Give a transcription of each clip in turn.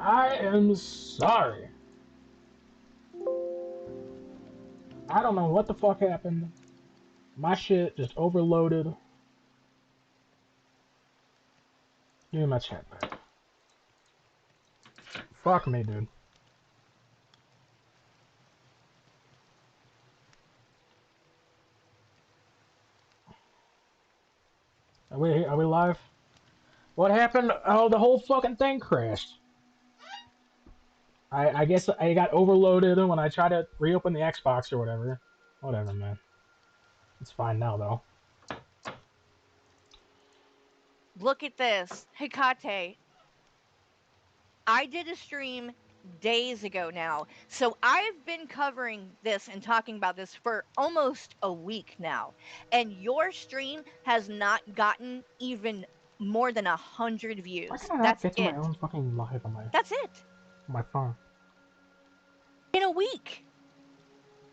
I am sorry. I don't know what the fuck happened. My shit just overloaded. Give me my chat back. Fuck me, dude. Are we live? What happened? Oh, the whole fucking thing crashed. I guess I got overloaded when I tried to reopen the Xbox or whatever. Whatever, man. It's fine now, though. Look at this. Hikate. I did a stream days ago now. So I've been covering this and talking about this for almost a week now. And your stream has not gotten even more than 100 Why views. can I not That's get to my it. own fucking live on That's it. my phone? In a week.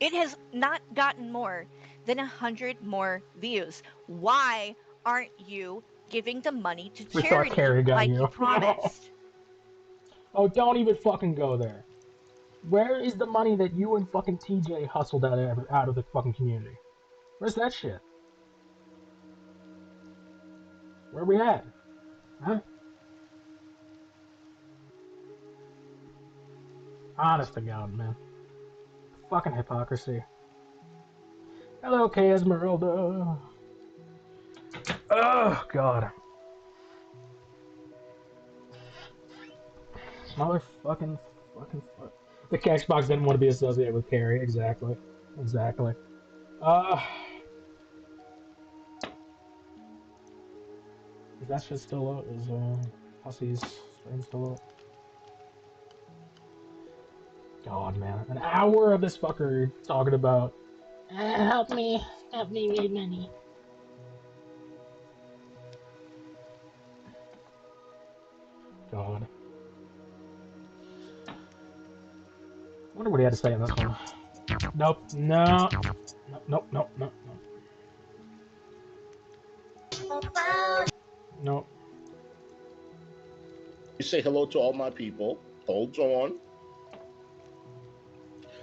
It has not gotten more than 100 more views. Why aren't you giving the money to We thought charity Carrie got like you you. promised? Oh, don't even fucking go there. Where is the money that you and fucking TJ hustled out of the fucking community? Where's that shit? Where we at? Huh? Honest to God, man. Fucking hypocrisy. Hello, K. Esmeralda. Oh, God. Motherfucking fucking fuck. The Xbox didn't want to be associated with Carrie. Exactly. Exactly. Uh, is that shit still up? Is Hussy's stream still up? God, man, an hour of this fucker talking about help me make money. God. I wonder what he had to say in this one. Nope. No. Nope. Nope. Nope. Nope. Nope. Say hello to all my people. Hold on.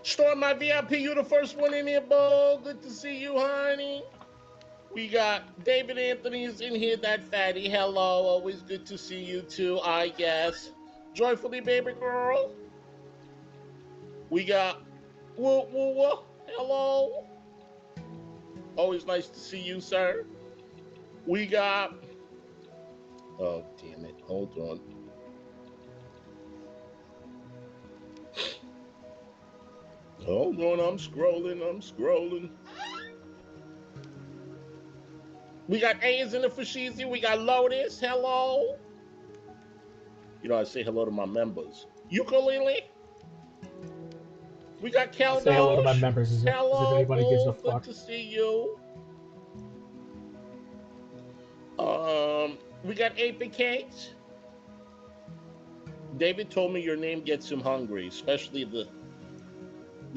Storm my VIP, you the first one in here, Bo. Good to see you, honey. We got David Anthony's in here, that fatty. Hello, always good to see you too, I guess. Joyfully, baby girl. We got Woo Woo Woo. Hello. Always nice to see you, sir. We got. Oh, damn it. Hold on. Hold on, I'm scrolling. We got A's in the Fashizi. We got Lotus. Hello. You know, I say hello to my members. Ukulele. We got I say hello to my Keldosh. members as if Hello, anybody gives a boo. Good fuck. to see you. We got Ape Cakes. David told me your name gets him hungry, especially the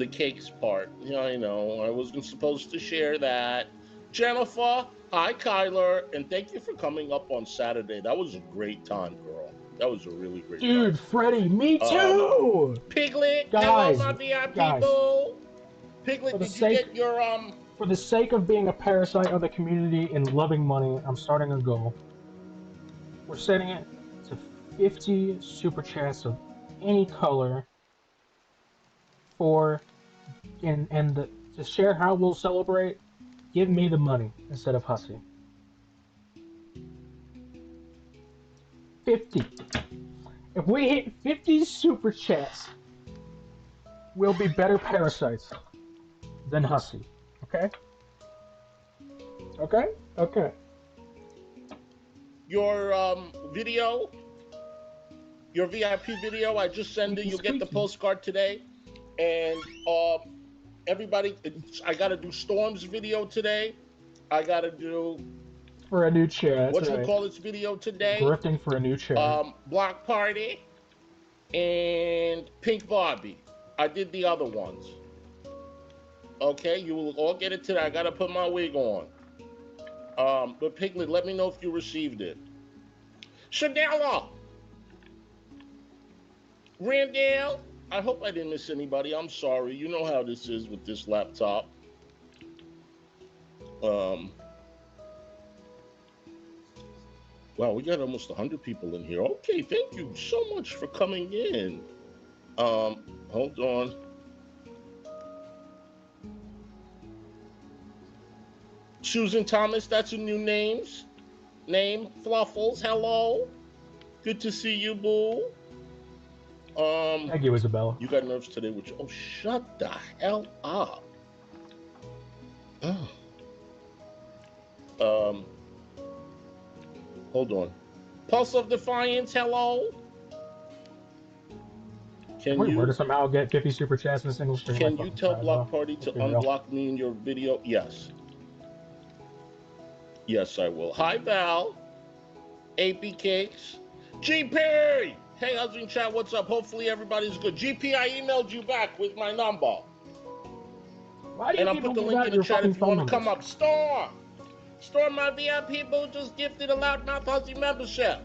cakes part. Yeah, I know. I wasn't supposed to share that. Jennifer, hi Kyler, and thank you for coming up on Saturday. That was a great time, girl. That was a really great time. Dude, Freddy, me too. Piglet, hello, Guys, my VIP guys, boo. for Piglet, the did you sake get your for the sake of being a parasite of the community and loving money, I'm starting a goal. We're setting it to 50 super chats of any color for to share how we'll celebrate. Give me the money instead of Hussy. 50. If we hit 50 super chats, we'll be better parasites than Hussy. Okay? Okay? Okay. your video, your VIP video? I just send it. Squeaky, You'll get the squeaky. postcard today, and everybody, I got to do Storm's video today. I got to do For a new chair, that's what you right. call its video today. Grifting for a new chair. Block Party and Pink Barbie. I did the other ones. Okay, you will all get it today. I gotta put my wig on. But Piglet, let me know if you received it. Shadella, Randall, I hope I didn't miss anybody. I'm sorry. You know how this is with this laptop. Um, wow, we got almost 100 people in here. Okay, thank you so much for coming in. Hold on. Susan Thomas, that's a new name. Fluffles, hello. Good to see you, boo. Um, Thank you, Isabella. you got nerves today, which oh shut the hell up. Oh. Um, hold on. Pulse of Defiance, hello. If Can we were to you somehow get 50 super chats in a single stream, I can you fucking tell swear, bro. Block Party Let's to be real. unblock me in your video? Yes. Yes, I will. Hi Val. AP Cakes. GP! Hey, husband chat, what's up? Hopefully everybody's good. GP, I emailed you back with my number. Why do you And I'll people put the give link out in the your chat fucking if you phone want to come numbers? up. Storm! Storm, my VIP boo just gifted a Loudmouth Hussy membership.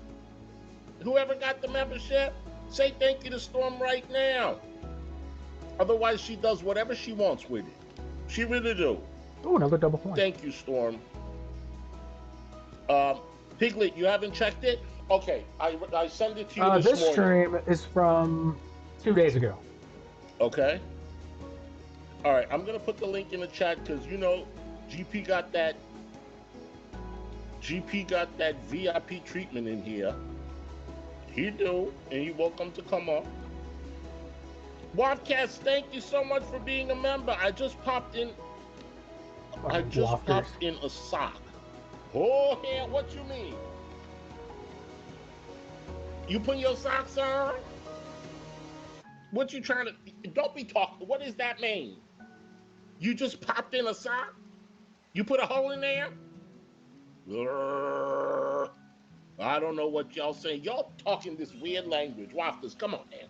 Whoever got the membership, say thank you to Storm right now. Otherwise, she does whatever she wants with it. She really do. Oh, another double point. Thank you, Storm. Piglet, you haven't checked it? Okay, I sent it to you this This morning. stream is from 2 days ago. Okay. All right, I'm gonna put the link in the chat because you know GP got that VIP treatment in here. He do, and you're welcome to come up. Wildcats, thank you so much for being a member. I just popped in a sock. Oh hell, what you mean? You put your socks on? What you trying to don't be talking. What does that mean? You just popped in a sock? You put a hole in there? I don't know what y'all saying. Y'all talking this weird language. Waffles, come on, man.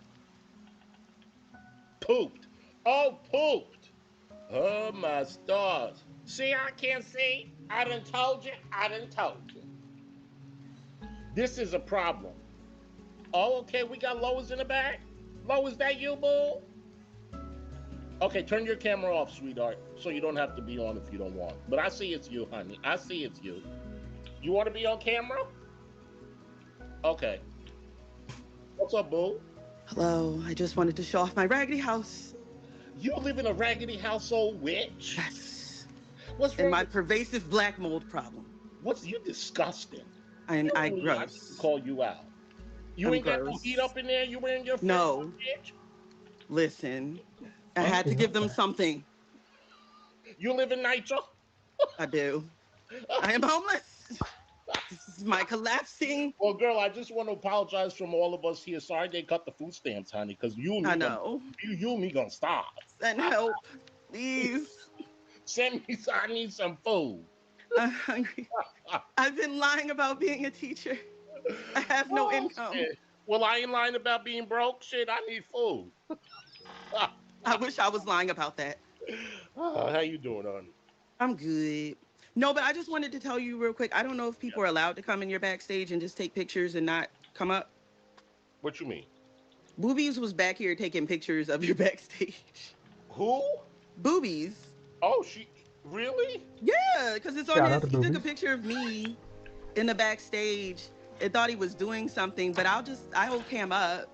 Pooped. Oh, pooped. Oh, my stars. See, I can't see. I done told you. This is a problem. Oh, okay, we got Lois in the back. Lois, that you, boo? Okay, turn your camera off, sweetheart, so you don't have to be on if you don't want. But I see it's you, honey. I see it's you. You want to be on camera? Okay. What's up, boo? Hello, I just wanted to show off my raggedy house. You live in a raggedy household, witch? Yes. What's wrong And my with pervasive black mold problem. What's you disgusting? And I Really, I need to gross. call you out. You I'm ain't got no gross. heat up in there? You wearing your No. bitch? Listen, I Huh? had to give them something. You live in Nitro? I do. I am homeless. This is my collapsing. Well, girl, I just want to apologize from all of us here. Sorry they cut the food stamps, honey, because you and me I know. you and me gonna starve. Send help, please. Send me, I need some food. I'm hungry. I've been lying about being a teacher. I have no income. Shit. Well, I ain't lying about being broke. Shit, I need food. I wish I was lying about that. How you doing, honey? I'm good. No, but I just wanted to tell you real quick. I don't know if people are allowed to come in your backstage and just take pictures and not come up. What you mean? Boobies was back here taking pictures of your backstage. Who? Boobies. Oh, she really? Yeah, because it's on Shout his. out to He took a Boobies. picture of me in the backstage and thought he was doing something, but I will cam up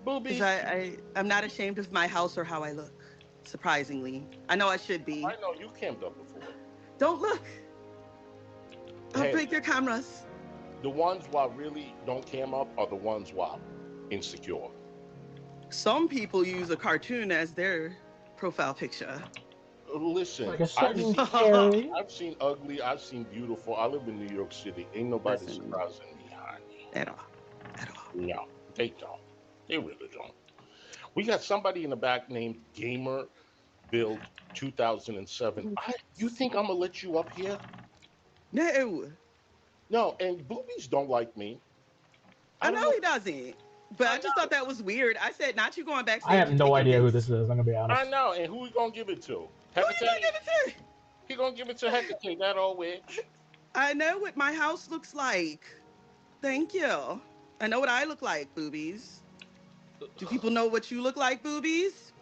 Boobies. because I'm not ashamed of my house or how I look. Surprisingly, I know I should be. I know you cammed up before. Don't look. I'll Hey, break your cameras. the ones who really don't cam up are the ones who are insecure. Some people use a cartoon as their profile picture. Listen, Like a I've certain seen, Carrie. I've seen ugly, I've seen beautiful. I live in New York City. Ain't nobody Listen. surprising me, honey. At all. At all. No, they don't. They really don't. We got somebody in the back named Gamer Build 2007. You think I'm gonna let you up here? No. No, and boobies don't like me. I I don't know know. he doesn't. But I I just know. thought that was weird. I said, not you going I backstage have and no taking idea who pics. this is. I'm gonna be honest. I know. And who we gonna give it to? Who you gonna give it to? He gonna give it to Hecate, that old witch. I know what my house looks like. Thank you. I know what I look like, boobies. Do people know what you look like, boobies?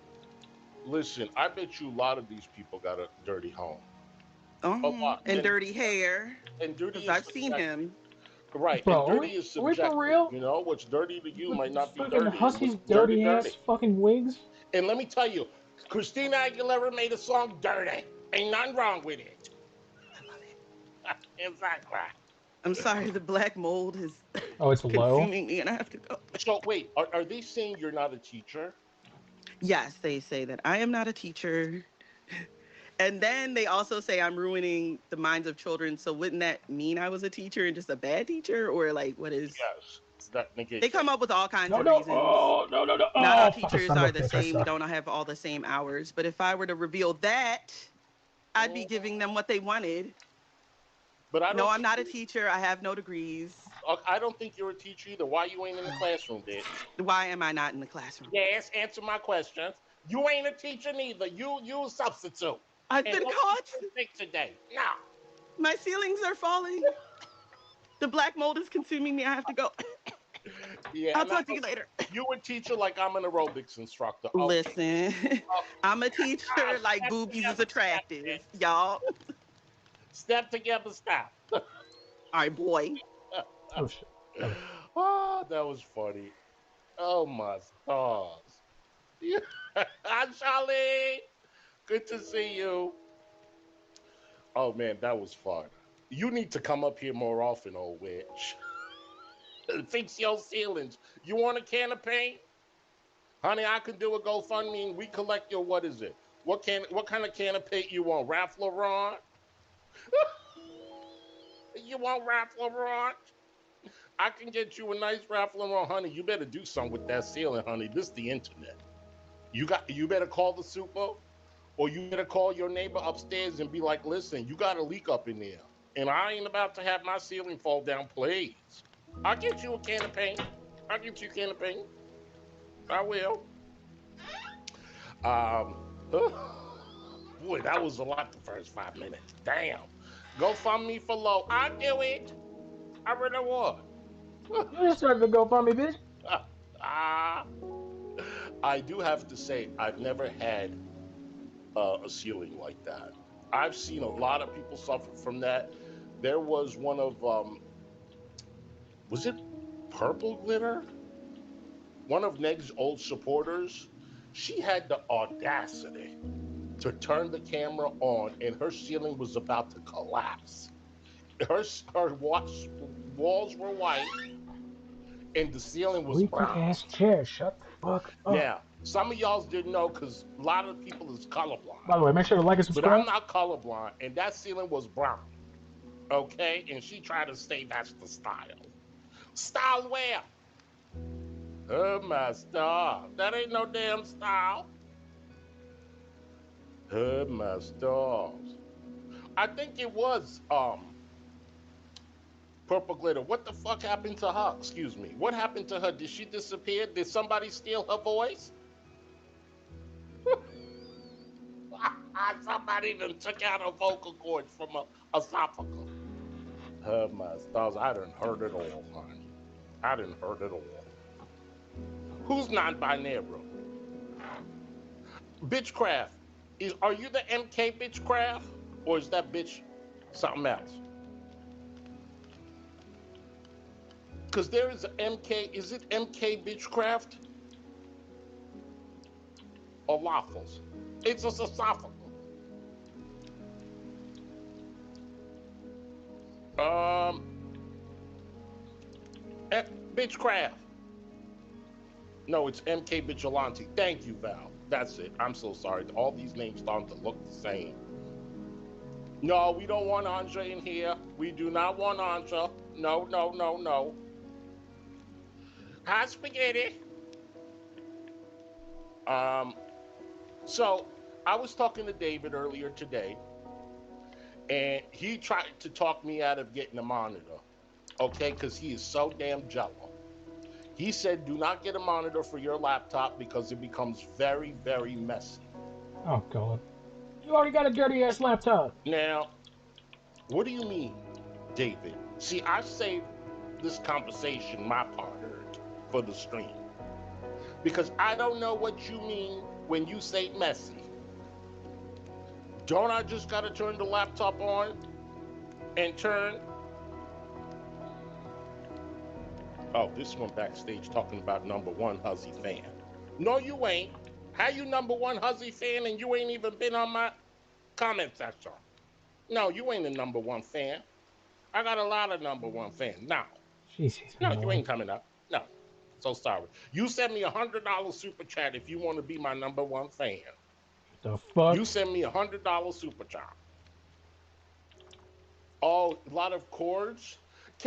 Listen, I bet you a lot of these people got a dirty home. A Oh, lot. and dirty hair, And dirty because is I've seen subjective. him. Right. And Bro, dirty is are we for subjective. real? You know, what's dirty to you With might not be fucking dirty. And what's Hussy's dirty, dirty ass dirty. fucking wigs? And let me tell you, Christina Aguilera made a song dirty. Ain't nothing wrong with it. I love it. Exactly. I'm sorry, the black mold is Oh, it's low? consuming me and I have to go. So wait, are they saying you're not a teacher? Yes, they say that I am not a teacher. And then they also say I'm ruining the minds of children. So wouldn't that mean I was a teacher and just a bad teacher? Or like, what is. Yes. That They negates come it. up with all kinds No, of no, reasons. oh, no, no, no. Not all Oh, fucking teachers son are of a the bitch, I same. We suck. don't have all the same hours. But if I were to reveal that, I'd be giving them what they wanted. But I No, don't I'm think not a teacher. I have no degrees. I don't think you're a teacher either. Why you ain't in the classroom, bitch? Why am I not in the classroom? Yes, answer my questions. You ain't a teacher neither. You a substitute. I've And been don't teach caught. us sick today. No. My ceilings are falling. The black mold is consuming me. I have to go. Yeah, I'll and I talk to you don't, later. you a teacher like I'm an aerobics instructor. Okay. Listen, Oh, I'm a teacher. Like step boobies is together, step, attractive, bitch. y'all. Step together, stop. All right, boy. Oh, shit. Okay. Oh, that was funny. Oh my stars. Yeah. Hi, Charlie. Good to see you. Oh man, that was fun. You need to come up here more often, old witch. Fix your ceilings. You want a can of paint? Honey, I can do a GoFundMe and we collect your what is it? What kind of can of paint you want? Ralph Lauren? You want Ralph Lauren? I can get you a nice Ralph Lauren, honey. You better do something with that ceiling, honey. This is the internet. You better call the super, or you better call your neighbor upstairs and be like, listen, you got a leak up in there. And I ain't about to have my ceiling fall down, please. I'll get you a can of paint. I'll get you a can of paint. I will. Um, boy, that was a lot the first 5 minutes. Damn. Go fund me for low. I do it. I really would. You just started to go for me, bitch. Ah, I do have to say, I've never had a ceiling like that. I've seen a lot of people suffer from that. There was one of, was it Purple Glitter? One of Neg's old supporters. She had the audacity to turn the camera on, and her ceiling was about to collapse. Her, her walls were white, and the ceiling was Squeaky brown. ass chair. Shut the fuck up. Now, some of y'all didn't know because a lot of people is colorblind, By the way, make sure to like and but I'm subscribe. not colorblind, and that ceiling was brown. Okay, and she tried to say that's the style. Style where? Oh my star, that ain't no damn style. Oh my stars. I think it was Purple Glitter. What the fuck happened to her? Excuse me. What happened to her? Did she disappear? Did somebody steal her voice? Somebody even took out her vocal cords from her esophagus. Oh my stars, I done heard it all, honey. I done heard it all. Who's non-binary? Bitchcraft. Are you the MK Bitchcraft? Or is that bitch something else? Because there is a MK, is it MK Bitchcraft? Or waffles? It's a esophagus. Um, Bitchcraft. No, it's MK Vigilante. Thank you, Val. That's it. I'm so sorry. All these names starting to look the same. No, we don't want Andre in here. We do not want Andre. No, no, no, no. Hot spaghetti. Um, so I was talking to David earlier today, and he tried to talk me out of getting a monitor. Okay, because he is so damn jealous. He said, do not get a monitor for your laptop because it becomes very, very messy. Oh, God. You already got a dirty ass laptop. Now, what do you mean, David? See, I saved this conversation, my part, for the stream. because I don't know what you mean when you say messy. Don't I just gotta turn the laptop on and turn? Oh, this one backstage talking about number one Hussy fan. No, you ain't. How you number one Hussy fan and you ain't even been on my comment section? No, you ain't a number one fan. I got a lot of number one fans. No, Jesus, no, you Lord. ain't coming up. No, so sorry. You send me $100 super chat if you want to be my number one fan. The fuck? You send me $100 super chat. Oh, a lot of chords.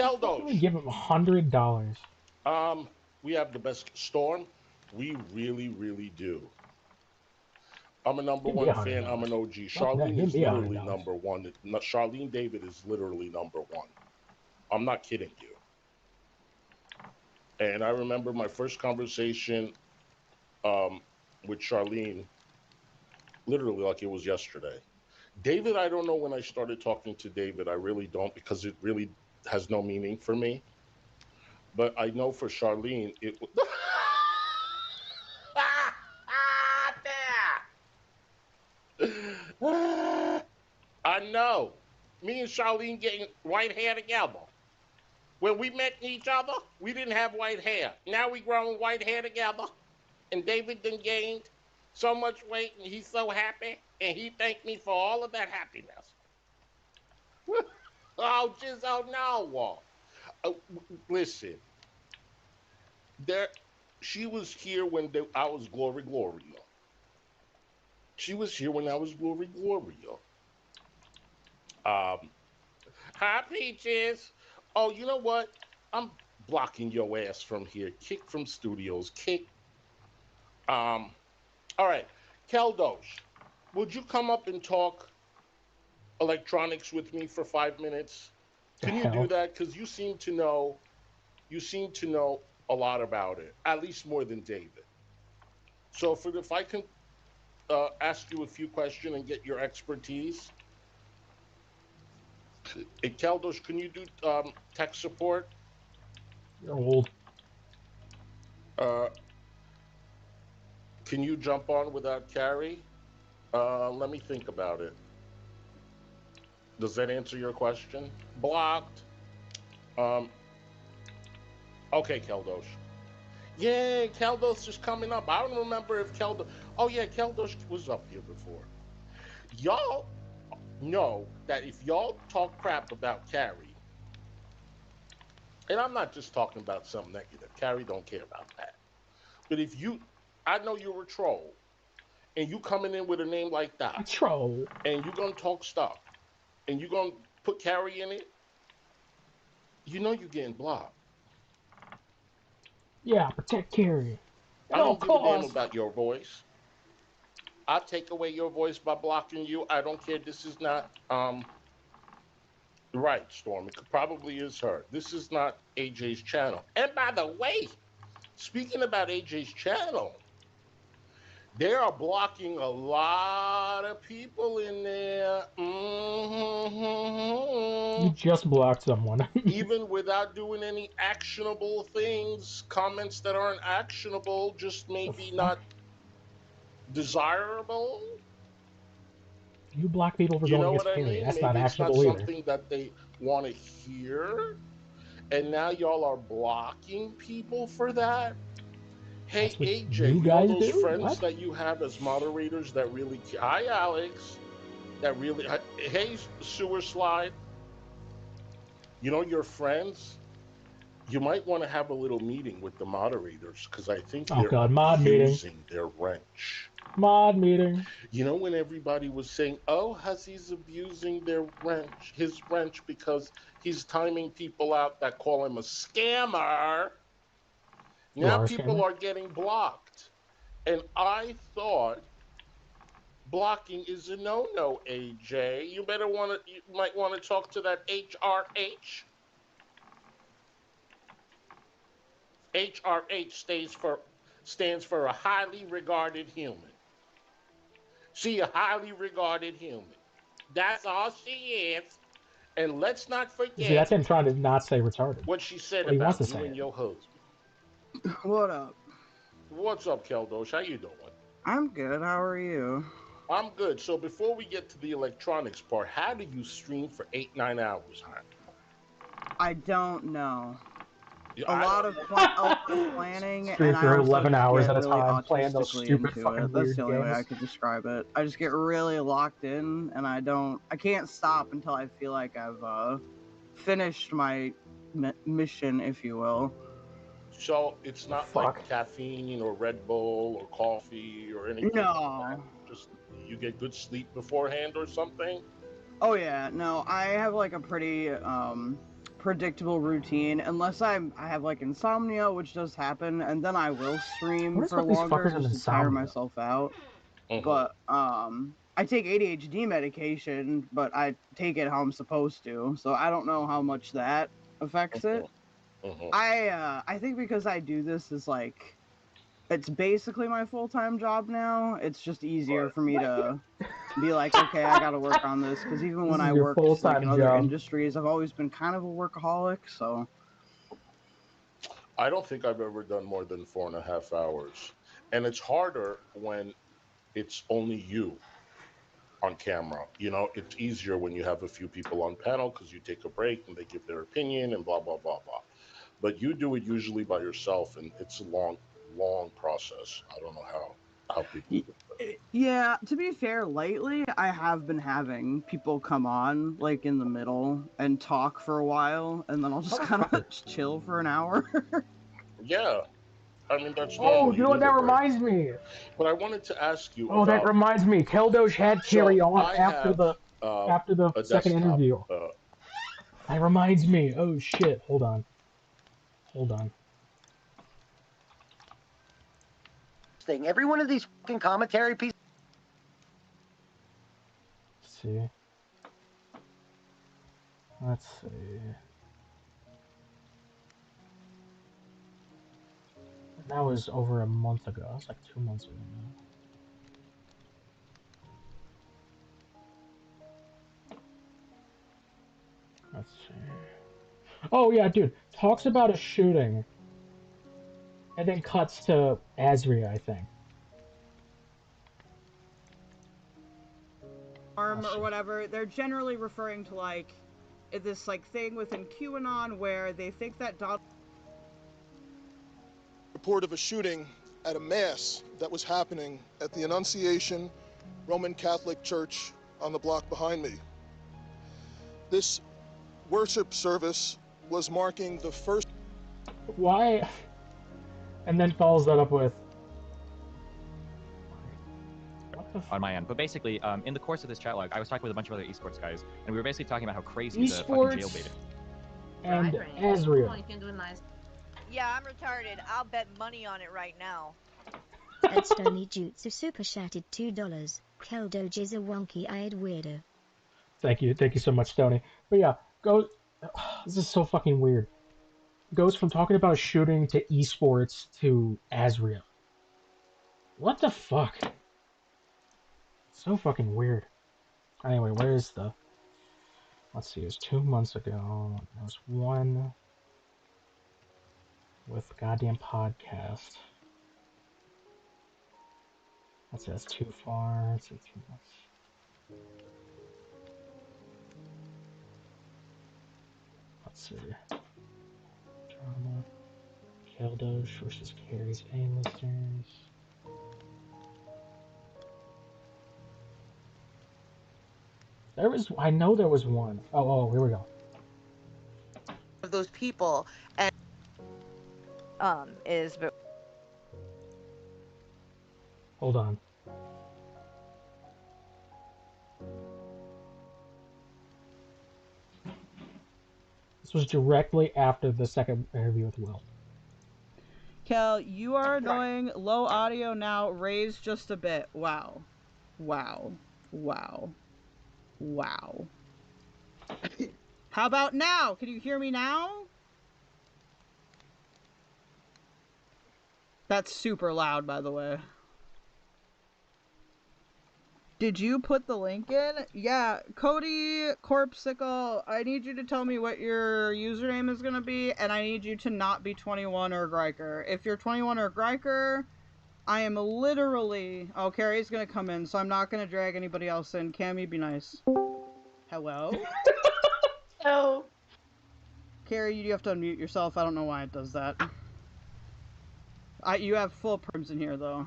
The fuck you would Keldos. give him $100? Um, we have the best storm. We really, really do. I'm a number Give me one a hundred fan. I'm dollars. an OG. Fuck that. Charlene Give is me a hundred literally dollars. number one. Charlene David is literally number one. I'm not kidding you. And I remember my first conversation um, with Charlene, literally like it was yesterday. David, I don't know when I started talking to David. I really don't because it really has no meaning for me. But I know for Charlene, it was. I know. Me and Charlene getting white hair together. When we met each other, we didn't have white hair. Now we growing white hair together. And David then gained so much weight and he's so happy. And he thanked me for all of that happiness. Oh, just oh no. Listen, there she was here when I was Glory Gloria. She was here when I was Glory Gloria. Um, Hi Peaches. Oh, you know what? I'm blocking your ass from here. Kick from studios. Kick. Um, all right. Keldosh, would you come up and talk electronics with me for 5 minutes? The Can you do hell? that? Because you seem to know a lot about it, at least more than David. So if I can ask you a few questions and get your expertise, Keldosh, can you do tech support? You're old. Uh, can you jump on without carry? Let me think about it. Does that answer your question? Blocked. Um, okay, Keldosh. Yeah, Keldos is coming up. I don't remember if Keldos. Oh yeah, Keldos was up here before. Y'all know that if y'all talk crap about Carrie, and I'm not just talking about something negative. Carrie don't care about that. But if you, I know you're a troll, and you coming in with a name like A that, troll. and you gonna talk stuff, and you gonna put Carrie in it, you know you're getting blocked. Yeah, protect Carrie. At I all don't give a damn costs. about your voice. I'll take away your voice by blocking you. I don't care. This is not right, Storm. It probably is her. This is not AJ's channel. And by the way, speaking about AJ's channel, they are blocking a lot of people in there. You just blocked someone. Even without doing any actionable things, comments that aren't actionable, just The maybe fuck? not desirable. You block people for You going know against what I Carrie. mean? That's not Maybe it's not actionable either. something that they want to hear. And now y'all are blocking people for that. Hey, That's what AJ, you you know guys those do? friends What? that you have as moderators that really. Hi, Alex. That really. Hey, Sewer Slide. You know your friends? You might want to have a little meeting with the moderators because I think Oh they're god, mod meeting. abusing their wrench. Mod meeting. You know when everybody was saying, "Oh, Hussy's abusing his wrench because he's timing people out that call him a scammer." You Now are a people scammer. are getting blocked, and I thought blocking is a no-no. AJ, you might want to talk to that HRH. HRH stands for a highly regarded human. She a highly regarded human. That's all she is. And let's not You see, that's forget him trying to not say retarded. what she said But he wants about to you say and it. your husband. What up? What's up, Keldosh? How you doing? I'm good. How are you? I'm good. So before we get to the electronics part, how do you stream for 8, 9 hours, huh? I don't know. Yeah, A I lot don't of know. planning, Stream and I for also 11 just hours get at a really time, playing those autistically stupid into fucking it. That's weird the only way I games. could describe it. I just get really locked in, and I can't stop until I feel like I've finished my mission, if you will. So it's The not like fuck? caffeine or Red Bull or coffee or anything like that. No. Just you get good sleep beforehand or something. Oh yeah, no, I have like a pretty predictable routine unless I have like insomnia, which does happen, and then I will What stream is for with these longer fuckers and just to tire insomnia? myself out. Mm-hmm. But I take ADHD medication, but I take it how I'm supposed to. So I don't know how much that affects it. Mm-hmm. Mm-hmm. I think because I do this is like it's basically my full-time job now. It's just easier Right. for me to be like, okay, I got to work on this because even This when is I your worked like in full-time other job. industries, I've always been kind of a workaholic. So I don't think I've ever done more than 4.5 hours, and it's harder when it's only you on camera. It's easier when you have a few people on panel because you take a break and they give their opinion and blah blah blah blah. But you do it usually by yourself, and it's a long, long process. I don't know how people do it. yeah, to be fair, lately I have been having people come on like in the middle and talk for a while, and then I'll just kind of Motherfucker. chill for an hour. Yeah, I mean that's Oh, normal. you You know what need a that break. reminds me? But I wanted to ask you Oh, that about. reminds me. Keldosh had So carry on I after have the after the a second desktop. interview. That reminds me. Oh shit. Hold on. Hold on. Thing. Every one of these fucking commentary pieces. Let's see. Let's see. That was over a month ago. That was like 2 months ago now. Let's see. Oh yeah, dude. Talks about a shooting, and then cuts to Azria, I think. Oh Or shit. whatever, they're generally referring to like this like thing within QAnon where they think that Donald report of a shooting at a mass that was happening at the Annunciation Roman Catholic Church on the block behind me. This worship service was marking the first. Why? And then follows that up with. What the? On my end. But basically, in the course of this chat log, I was talking with a bunch of other esports guys, and we were basically talking about how crazy the fucking jailbait is. And Azria. Yeah, I'm retarded. I'll bet money on it right now. And Stony Jutsu super chatted $2. Keldoj is a wonky-eyed weirdo. Thank you so much, Stony. But yeah, this is so fucking weird. Goes from talking about shooting to esports to Azria. What the fuck? So fucking weird. Anyway, where is the... Let's see, it was 2 months ago. There was one with the goddamn podcast. That's too far. Let's see, 2 months. Let's see. Drama. Keldosh versus Carrie's A-listers. I know there was one. Oh, here we go. Of those people, and Is Hold on. This was directly after the second interview with Will. Kel, you are annoying. Low audio now. Raise just a bit. Wow. Wow. Wow. Wow. How about now? Can you hear me now? That's super loud, by the way. Did you put the link in? Yeah, Cody Corpsicle, I need you to tell me what your username is going to be, and I need you to not be 21 or Greiker. If you're 21 or Greiker, I am literally... Oh, Carrie's gonna come in, so I'm not gonna drag anybody else in. Cammy, be nice. Hello? So, Carrie, you have to unmute yourself. I don't know why it does that. You have full perms in here, though.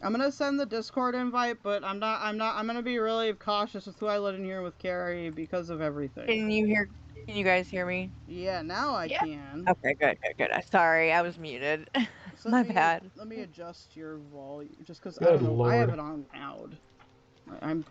I'm gonna send the Discord invite, but I'm gonna be really cautious with who I let in here with Carrie because of everything. Can you guys hear me? Yeah, now I yeah. can. Okay, good. Sorry, I was muted. So My bad. Let me adjust your volume, just because I Good don't know. I have lord. it on loud. I'm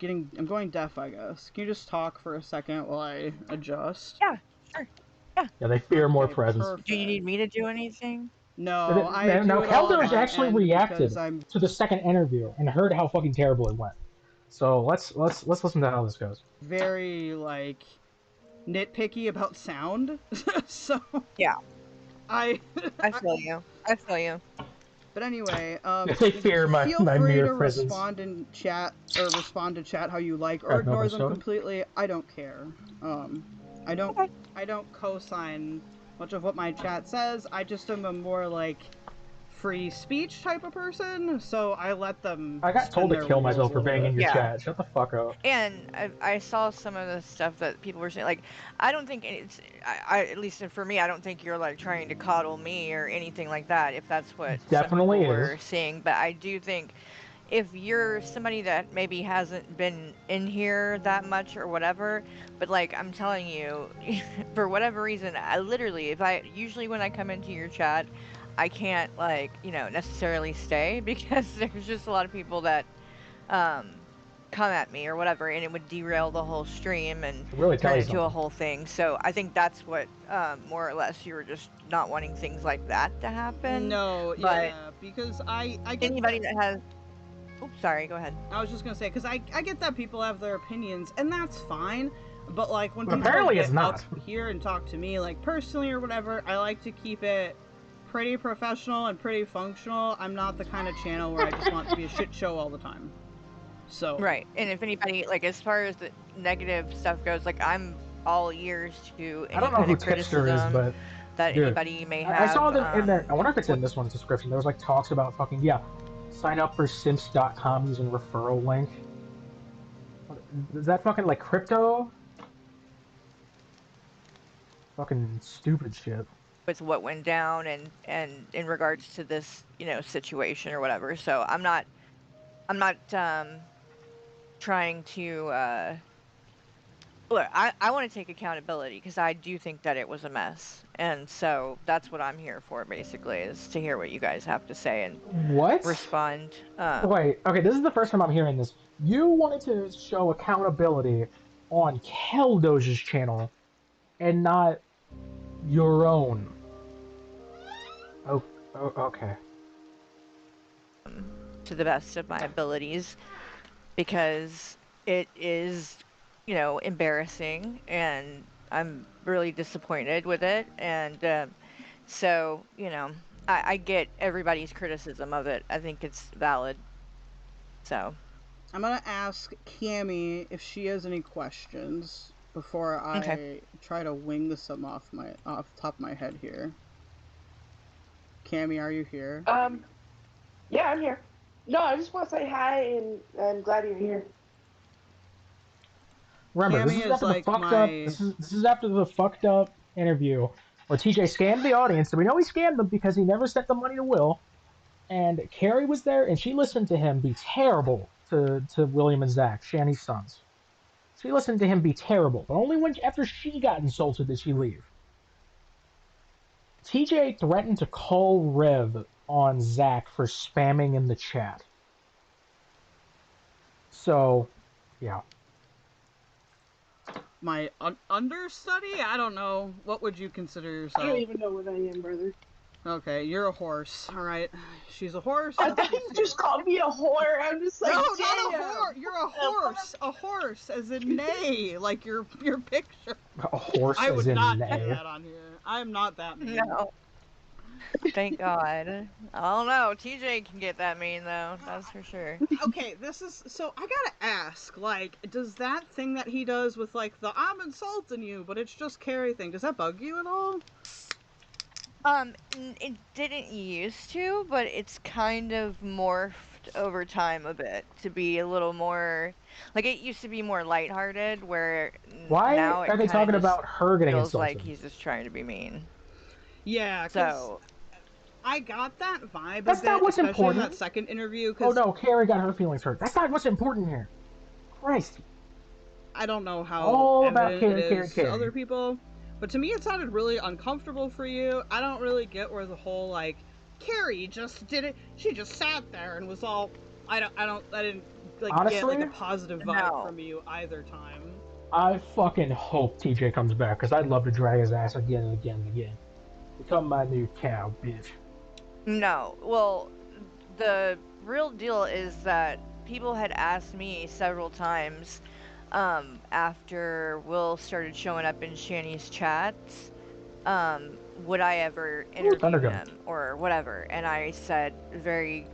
going deaf, I guess. Can you just talk for a second while I adjust? Yeah, sure. Yeah. Yeah, they fear more Okay, presence. perfect. Do you need me to do anything? No, I do Now, it all on Keldo's my actually end because reacted I'm to the second interview and heard how fucking terrible it went. So let's listen to how this goes. very like nitpicky about sound. So Yeah, I I feel you. I feel you. But anyway, They fear feel my free mere to presence. respond in chat or respond to chat how you like or Crack me open ignore a them soda. completely. I don't care. I don't Okay. I don't co-sign much of what my chat says. I just am a more like free speech type of person, so I let them I got spin told to their kill wheels myself a for little being in bit. your Yeah. chat. Shut the fuck up. And I saw some of the stuff that people were saying. Like, I don't think it's. At least for me, I don't think you're like trying to coddle me or anything like that. If that's what some Definitely people is. were saying, but I do think if you're somebody that maybe hasn't been in here that much or whatever, but like I'm telling you, for whatever reason, I literally, if I usually when I come into your chat, I can't like necessarily stay because there's just a lot of people that um come at me or whatever, and it would derail the whole stream and Really tell turn you into a something. whole thing. So I think that's what more or less you were just not wanting things like that to happen. No, But yeah, because I get anybody that. that has, oops, sorry, go ahead. I was just gonna say because I get that people have their opinions and that's fine. But like when But people apparently it's get up not. here and talk to me like personally or whatever, I like to keep it pretty professional and pretty functional. I'm not the kind of channel where I just want to be a shit show all the time. So Right. And if anybody, like, as far as the negative stuff goes, like, I'm all ears to I any don't know kind who of Tipster is, criticism but that dude, anybody may I saw have. them in there. I wonder if it's What, in this one's description. There was like talks about fucking yeah, sign up for simps.com using referral link. Is that fucking like crypto? Fucking stupid shit. with what went down and in regards to this, situation or whatever. So I'm not trying to, look, I want to take accountability because I do think that it was a mess. And so that's what I'm here for, basically, is to hear what you guys have to say and What? respond. Wait, okay, this is the first time I'm hearing this. You wanted to show accountability on Keldoge's channel and not your own. Oh, okay. To the best of my abilities because it is, embarrassing and I'm really disappointed with it. And so, I get everybody's criticism of it. I think it's valid. So, I'm gonna ask Cammy if she has any questions before okay. I try to wing this some off the top of my head here. Cammy, are you here? Yeah, I'm here. No, I just want to say hi, and I'm glad you're here. Remember, this Cammy is is after the like fucked up. my This is after the fucked up interview where TJ scammed the audience, and we know he scammed them because he never sent the money to Will. And Carrie was there, and she listened to him be terrible to William and Zach, Shanny's sons. She listened to him be terrible, but only when after she got insulted did she leave. TJ threatened to call Rev on Zach for spamming in the chat. So, yeah. my understudy. I don't know. What would you consider I don't yourself? even know what I am, brother. Okay, you're a horse. All right, she's a horse. I thought you just called me a whore. I'm just like, No, damn. not a horse. You're a horse. A horse, as in nay, like your picture. A horse I as would in not do nay. that on here. I am not that mean. No. Thank God. I don't know. TJ can get that mean though. That's for sure. Okay, this is so. I gotta ask, like, does that thing that he does with like the "I'm insulting you," but it's just Carrie thing? Does that bug you at all? It didn't used to, but it's kind of morphed over time a bit to be a little more like it used to be more lighthearted, where Why now are it they kind of talking just about her getting feels like insulted? he's just trying to be mean. Yeah, because So, I got that vibe a That's not bit, what's especially in important. that second interview. Oh Because no, Carrie got her feelings hurt. That's not what's important here. Christ. I don't know how All about evident it Carrie, Carrie, is to Carrie. other people, but to me it sounded really uncomfortable for you. I don't really get where the whole like Carrie just did it. She just sat there and was all. I didn't like get like Honestly, a positive vibe no. from you either time. I fucking hope TJ comes back because I'd love to drag his ass again and again and again. Become my new cow, bitch. No. Well, the real deal is that people had asked me several times after Will started showing up in Shani's chats, would I ever Ooh, interview Thundergun. him or whatever? And I said very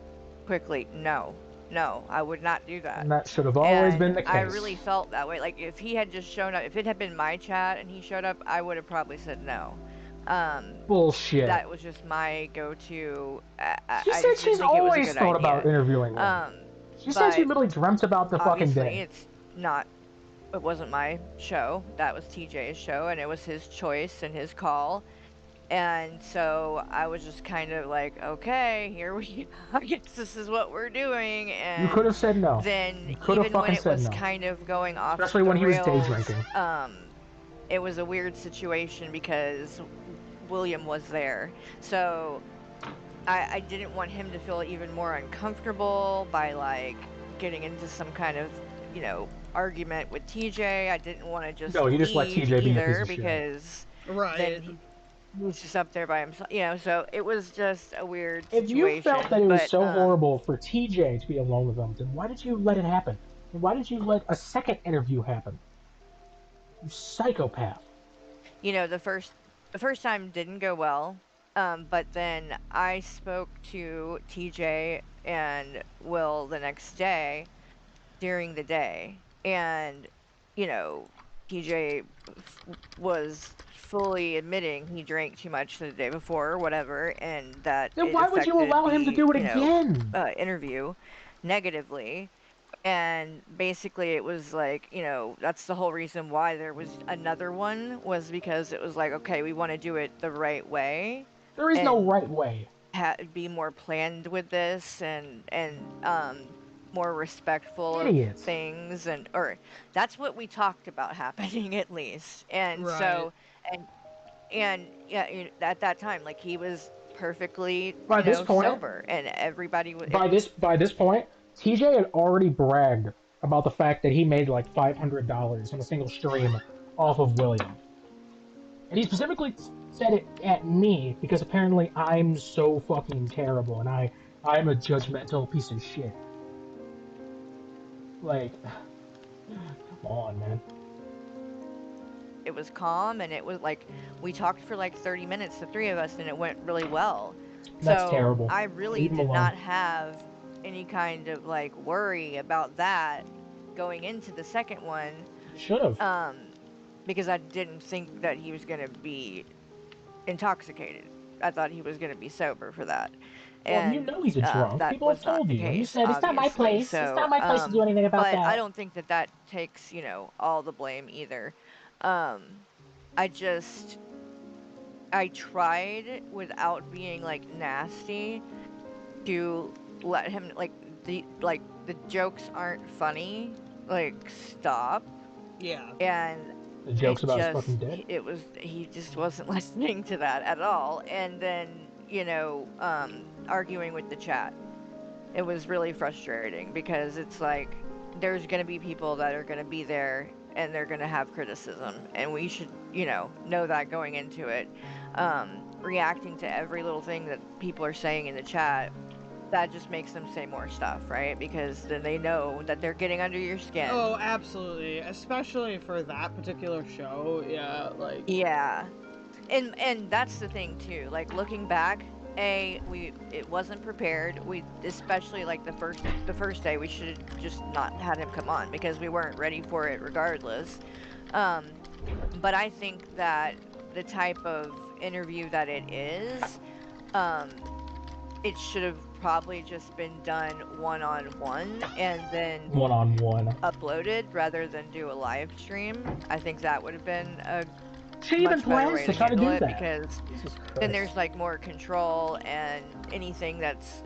quickly, no, no, I would not do that. And that should have always And been the I case. really felt that way. Like if he had just shown up, if it had been my chat and he showed up, I would have probably said no. Um, Bullshit. that was just my go-to. She I said just didn't she's think it was a always good thought about idea. interviewing Will. Um, She said she but literally dreamt about the fucking obviously, day. it's not. It wasn't my show. That was TJ's show, and it was his choice and his call. And so I was just kind of like, okay, here we I guess this is what we're doing. You could And have said no. then You could have even when fucking it said was no. kind of going off Especially the when he was day rails, drinking. it was a weird situation because William was there. So I didn't want him to feel even more uncomfortable by like getting into some kind of, argument with TJ. I didn't want to just No, you just let leave TJ be a piece either of shit. because then Right. he was just up there by himself, so it was just a weird If you felt that situation. it was But so horrible for TJ to be alone with him, then why did you let it happen? And why did you let a second interview happen? You psychopath. the first time didn't go well. But then I spoke to TJ and Will the next day during the day, and you know TJ was fully admitting he drank too much the day before or whatever, and that Then it why would you affected allow him to the do it again? interview negatively. And basically it was like, that's the whole reason why there was another one, was because it was like, okay, we want to do it the right way There is no and right way. be more planned with this, and more respectful of Idiots. things, and or that's what we talked about happening at least. And Right. so and yeah, at that time, like, he was perfectly, By this point, sober, and everybody would by this point, TJ had already bragged about the fact that he made like $500 in a single stream off of William. And he specifically said it at me because apparently I'm so fucking terrible and I'm a judgmental piece of shit. Like, come on, man. it was calm, and it was like we talked for like 30 minutes, the three of us, and it went really well. That's So terrible. I really Leave him did alone. not have any kind of like worry about that going into the second one, You should have. um because I didn't think that he was going to be intoxicated. I thought he was going to be sober for that. Well, you And know he's a drunk. that People have was not told the you. And you case, said, it's not my obviously. place. It's So not my place to do anything about but I that. don't think that that takes, all the blame either. um I tried, without being like nasty, to let him, the jokes aren't funny, like, stop. Yeah. And The joke's about his fucking dead. he just wasn't listening to that at all. And then, arguing with the chat. It was really frustrating because it's like there's going to be people that are going to be there and they're going to have criticism, and we should, know that going into it. Reacting to every little thing that people are saying in the chat, that just makes them say more stuff, right? Because then they know that they're getting under your skin. Oh, absolutely. Especially for that particular show. Yeah, like. Yeah. And that's the thing too. Like looking back, it wasn't prepared. We especially like the first day we should have just not had him come on because we weren't ready for it regardless. Um, but I think that the type of interview that it is, um, it should have probably just been done one on one and then One on one. uploaded rather than do a live stream. I think that would have been a She even much better plans way to to try to handle do it that. because Jesus then Christ. there's like more control and anything that's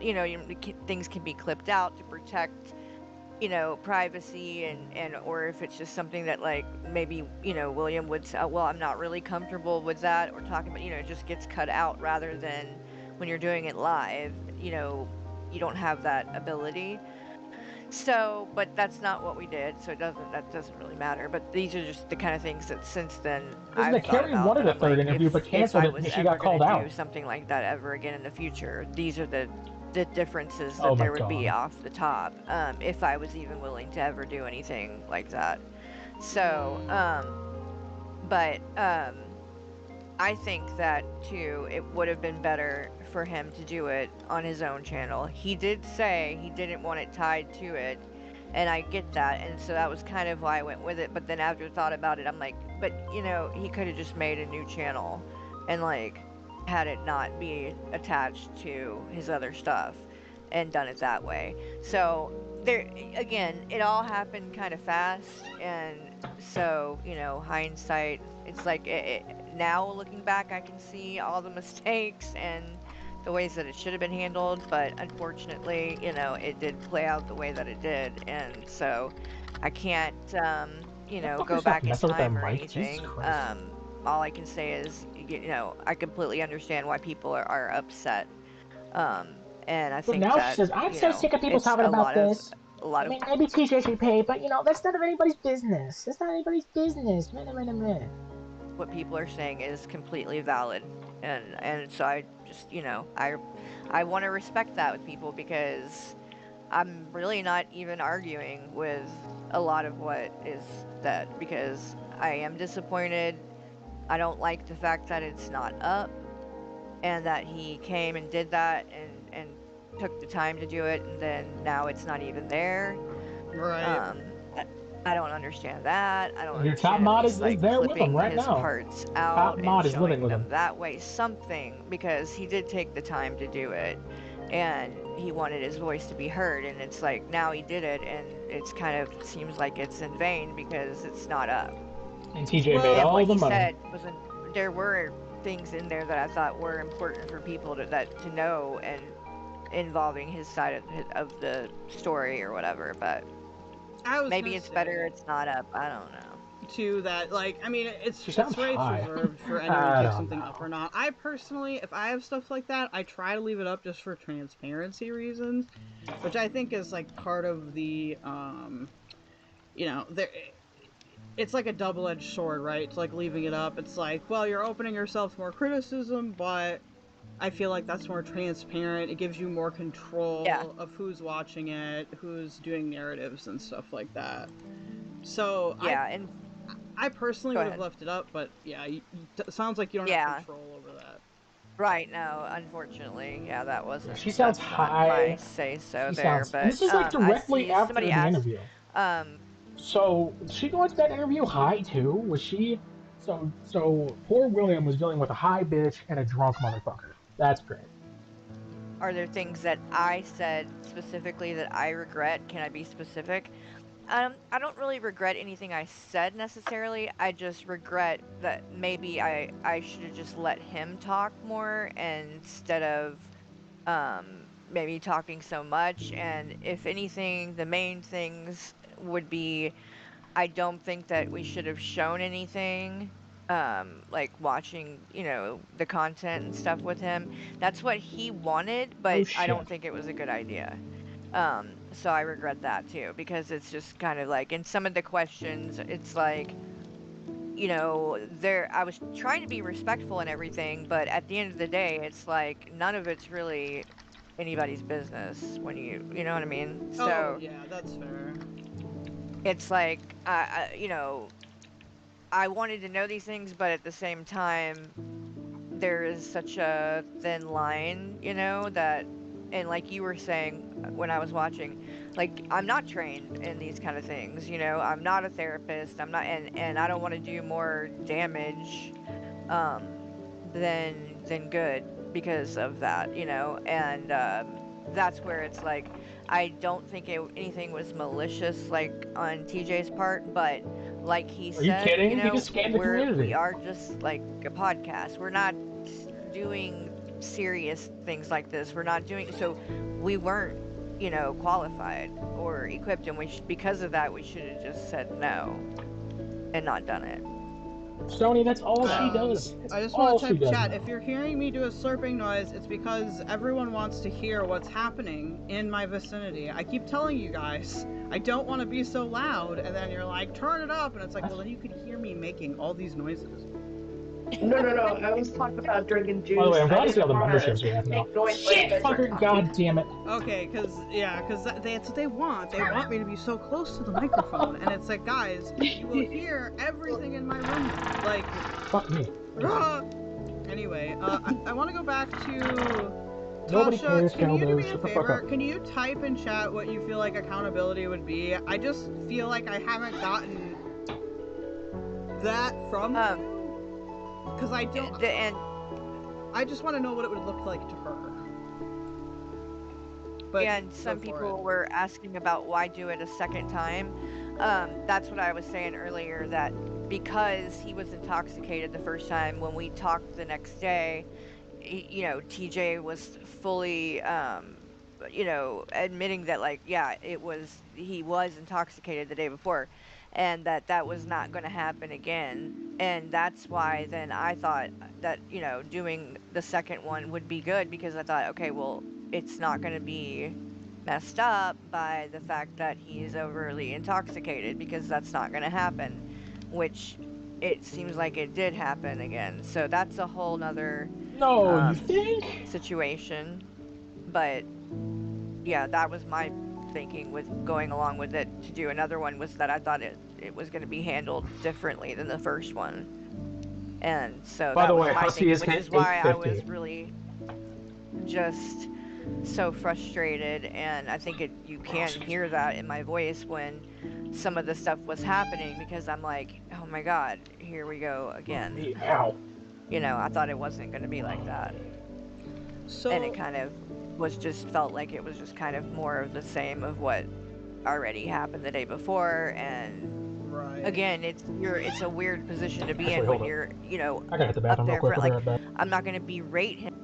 things can be clipped out to protect privacy and or if it's just something that like maybe William would say, well, I'm not really comfortable with that or talking about it just gets cut out rather than when you're doing it live, you don't have that ability. So, but that's not what we did, so that doesn't really matter. But these are just the kind of things that since then Listen, the I've thought Carrie about wanted that a I'm third like, interview, but if canceled I it was because she ever got gonna called do out. something like that ever again in the future, these are the differences Oh that my there would be god. off the top, if I was even willing to ever do anything like that. So, but I think that too, it would have been better for him to do it on his own channel. He did say he didn't want it tied to it, and I get that, and so that was kind of why I went with it. But then after I thought about it, I'm like, but he could have just made a new channel and like had it not be attached to his other stuff and done it that way. So there again, it all happened kind of fast, and so hindsight, it's like now looking back, I can see all the mistakes and the ways that it should have been handled, but unfortunately, it did play out the way that it did, and so I can't, go Motherfuckers stop back in messing with their time or mic. Jesus anything. Christ. All I can say is, I completely understand why people are upset. And I But think now she that, says, I'm so sick of people it's talking about this. a lot I of mean, maybe TJ should pay, but that's none of anybody's business. It's not anybody's business. Man, man, man. what people are saying is completely valid, and so I just I want to respect that with people because I'm really not even arguing with a lot of what is said because I am disappointed. I don't like the fact that it's not up and that he came and did that and took the time to do it and then now it's not even there. Right. I don't understand that. I don't And your top understand at mod least is like there with him clipping right his now. parts Top out and mod is living showing with him. them that way. Something because he did take the time to do it and he wanted his voice to be heard. And it's like now he did it and it's kind of seems like it's in vain because it's not up. And TJ made Well, And what all the he money. said wasn't, there were things in there that I thought were important for people to know and involving his side of the story or whatever, but I was maybe gonna it's better say it's not up. I don't know. too that like I mean She sounds it's rights high. reserved for anyone to I take don't something up know. or not. I personally, if I have stuff like that, I try to leave it up just for transparency reasons, which I think is like part of the there it's like a double-edged sword, right? It's like leaving it up. It's like, well, you're opening yourself to more criticism, but I feel like that's more transparent. It gives you more Yeah. control of who's watching it, who's doing narratives and stuff like that. So Yeah, and I personally go would have ahead. left it up, but yeah, sounds like you don't have Yeah. control over that. Right, no, unfortunately. Yeah, Yeah, she sounds that's not my high. say so She there, sounds, and but this is like I directly see somebody after the asked interview. um So she going to that interview high too? Was she? So poor William was dealing with a high bitch and a drunk motherfucker. That's great. are there things that I said specifically that I regret? Can I be specific? I don't really regret anything I said necessarily. I just regret that maybe I should have just let him talk more instead of maybe talking so much. And if anything, the main things would be I don't think that we should have shown anything like watching, the content and stuff with him. That's what he wanted, Oh but I shit. don't think it was a good idea. So I regret that too because it's just kind of like in some of the questions, it's like, there I was trying to be respectful and everything, but at the end of the day, it's like none of it's really anybody's business when you know what I mean? Oh So yeah, that's fair. it's like I wanted to know these things, but at the same time, there is such a thin line, you know, that, and like you were saying when I was watching, like I'm not trained in these kind of things, you know, I'm not a therapist, I'm not, and I don't want to do more damage than good because of that, you know, and that's where it's like I don't think anything was malicious like on TJ's part, but like he Are you said, you kidding? He know, just scammed the we community. are just like a podcast. We're not doing serious things like this. We're not doing so. We weren't, you know, qualified or equipped, and because of that we should have just said no and not done it. Sony, that's all she does. That's I just want all to she type does chat. now. If you're hearing me do a slurping noise, it's because everyone wants to hear what's happening in my vicinity. I keep telling you guys, I don't want to be so loud, and then you're like, turn it up, and it's like, well, then you could hear me making all these noises. No. I was talking about drinking By the way, juice. I'm I glad to see all didn't the want to memberships we have now. make noise while you Shit, guys were fucker, talking. god damn it. Okay, because that's what they want. They want me to be so close to the microphone, and it's like, guys, you will hear everything in my room. Like, Fuck me. Anyway, I want to go back to Nobody Tasha. cares, Can you do Caldo. me a Shut the fuck favor? up. Can you type in chat what you feel like accountability would be? I just feel like I haven't gotten that from you, because I don't. And I just want to know what it would look like to her. But and some people were asking about why do it a second time. That's what I was saying earlier, that because he was intoxicated the first time, when we talked the next day, you know, TJ was fully, you know, admitting that, like, yeah, he was intoxicated the day before, and that was not going to happen again. And that's why then I thought that, you know, doing the second one would be good, because I thought, okay, well, it's not going to be messed up by the fact that he's overly intoxicated, because that's not going to happen, which it seems like it did happen again. So that's a whole nother No, you think? situation. But yeah, that was my thinking with going along with it to do another one, was that I thought it was going to be handled differently than the first one. And so By the that was way, my Hussy thinking, is which hit is why I 850. was really just so frustrated. And I think you can hear that in my voice when some of the stuff was happening, because I'm like, oh my god, here we go again. Ow. You know, I thought it wasn't going to be like that. And it kind of felt like it was just kind of more of the same of what already happened the day before. And again, it's a weird position to be Actually, in hold when up. you're, you know, I gotta hit the up bathroom real there quick. for, I'll be like, right back. I'm not going to berate him.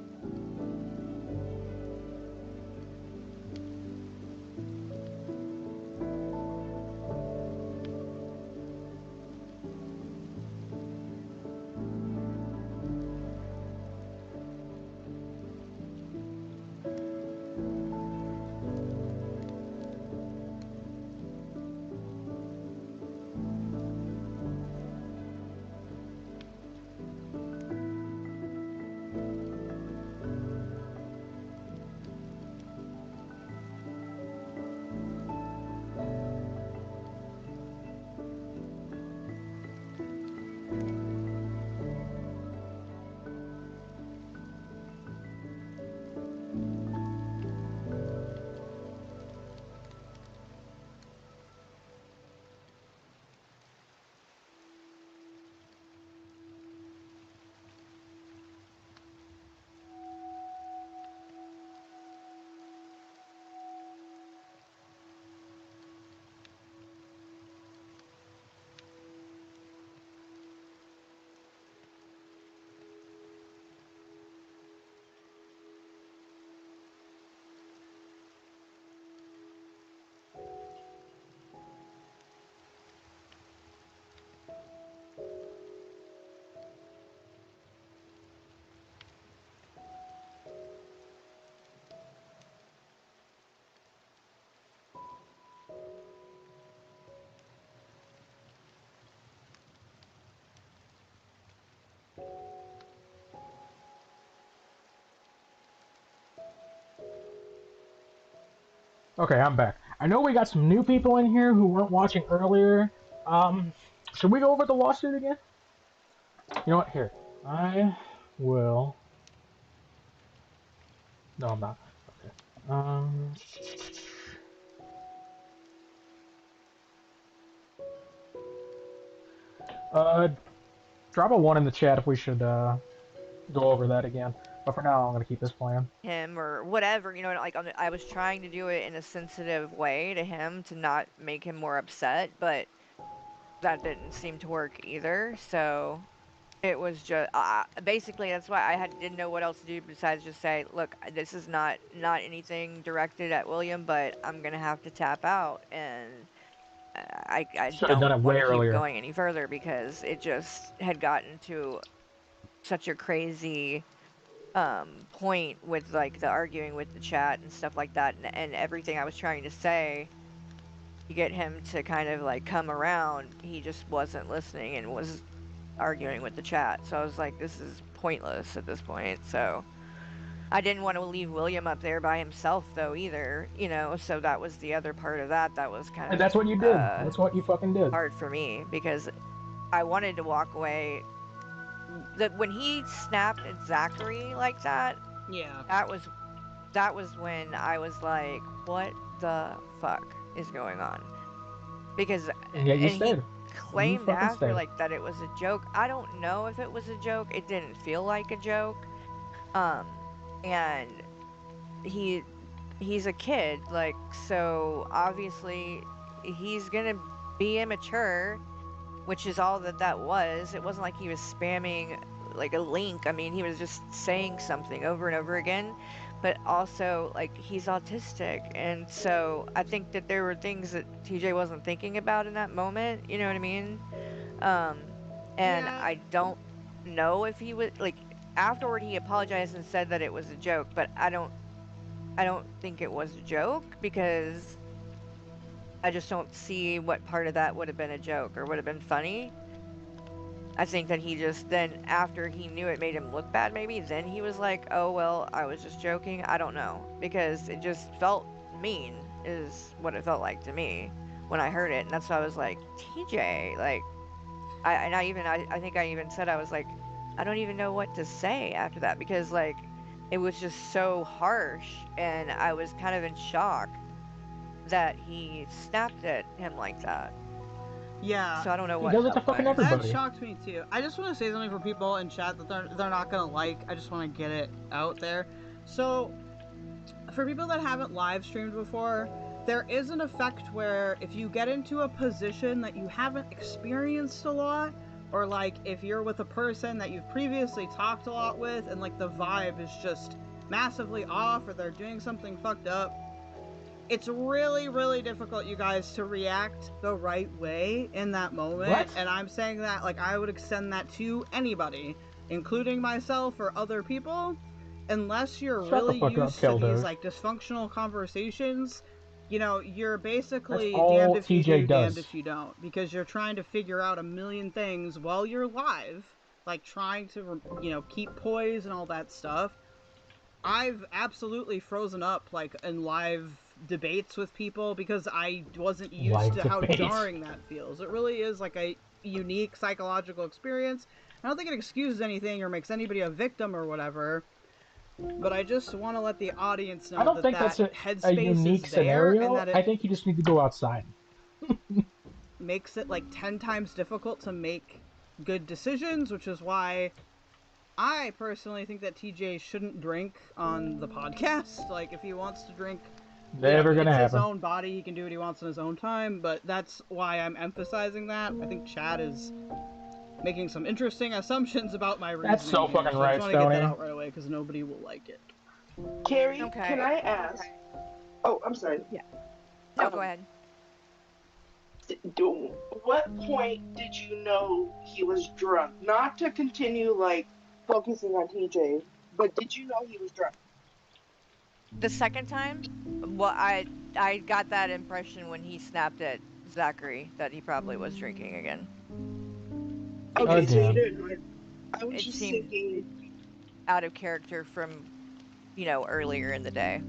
Okay, I'm back. I know we got some new people in here who weren't watching earlier. Should we go over the lawsuit again? You know what? Here, will. No, I'm not. Okay. Uh, drop a one in the chat if we should go over that again. But for now, I'm gonna keep this plan. Him or whatever, you know, like I was trying to do it in a sensitive way to him to not make him more upset, but that didn't seem to work either. So it was just basically that's why didn't know what else to do besides just say, look, this is not anything directed at William, but I'm gonna have to tap out, and I Should have done don't it want way to keep earlier. going any further because it just had gotten to such a crazy point with like the arguing with the chat and stuff like that, and everything I was trying to say to get him to kind of like come around, he just wasn't listening and was arguing with the chat. So I was like, this is pointless at this point. So I didn't want to leave William up there by himself though either, you know, so that was the other part of that that was kind And of that's what you did. That's what you fucking did. hard for me because I wanted to walk away. That when he snapped at Zachary like that, Yeah. that was when I was like, what the fuck is going on? Because And yet you and he stayed. And you claimed fucking after stayed. like that it was a joke. I don't know if it was a joke. It didn't feel like a joke. Um and he he's a kid, like, so obviously he's going to be immature, which is all that that was. It wasn't like he was spamming like a link. I mean, he was just saying something over and over again. But also, like, he's autistic. And so I think that there were things that TJ wasn't thinking about in that moment. You know what I mean? Um, and Yeah. I don't know if he was like afterward he apologized and said that it was a joke, but I don't think it was a joke because I just don't see what part of that would have been a joke or would have been funny. I think that he just then, after he knew it made him look bad, maybe then he was like, "Oh well, I was just joking." I don't know because it just felt mean, is what it felt like to me when I heard it, and that's why I was like, "TJ, like," I think I even said I was like, I don't even know what to say after that because like it was just so harsh, and I was kind of in shock that he snapped at him like that. Yeah. So I don't know He what does it to fucking otherwise. That everybody. shocked me too. I just want to say something for people in chat that they're not gonna like. I just want to get it out there. So, for people that haven't live streamed before, there is an effect where if you get into a position that you haven't experienced a lot, or like if you're with a person that you've previously talked a lot with, and like the vibe is just massively off, or they're doing something fucked up, it's really, really difficult, you guys, to react the right way in that moment. What? And I'm saying that, like, I would extend that to anybody, including myself or other people. Unless you're Shut the really fuck up, used to these, Keldos. like, dysfunctional conversations, you know, you're That's basically damned all if you TJ do, damned does. if you don't. Because you're trying to figure out a million things while you're live, like, trying to, you know, keep poise and all that stuff. I've absolutely frozen up like in live debates with people because I wasn't used Live to how debates. jarring that feels. It really is like a unique psychological experience. I don't think it excuses anything or makes anybody a victim or whatever, but I just want to let the audience I know don't that think that's that a headspace unique is there and scenario. that it I think you just need to go outside. makes it like 10 times difficult to make good decisions, which is why I personally think that TJ shouldn't drink on the podcast. Like, if he wants to drink, you know, Never gonna it's his happen. own body. He can do what he wants in his own time, but that's why I'm emphasizing that. I think Chad is making some interesting assumptions about my That's so reasoning here, fucking so I just right, want to get that Stoney. out right away because nobody will like it. Carrie, can Okay. I ask? Oh, I'm sorry. Yeah. No, go Um, ahead. what point did you know he was drunk? Not to continue like focusing on TJ, but did you know he was drunk? The second time, well, I got that impression when he snapped at Zachary that he probably was drinking again. Okay, It so you Again. seemed didn't. I was it just seemed thinking. out of character from, you know, earlier in the day.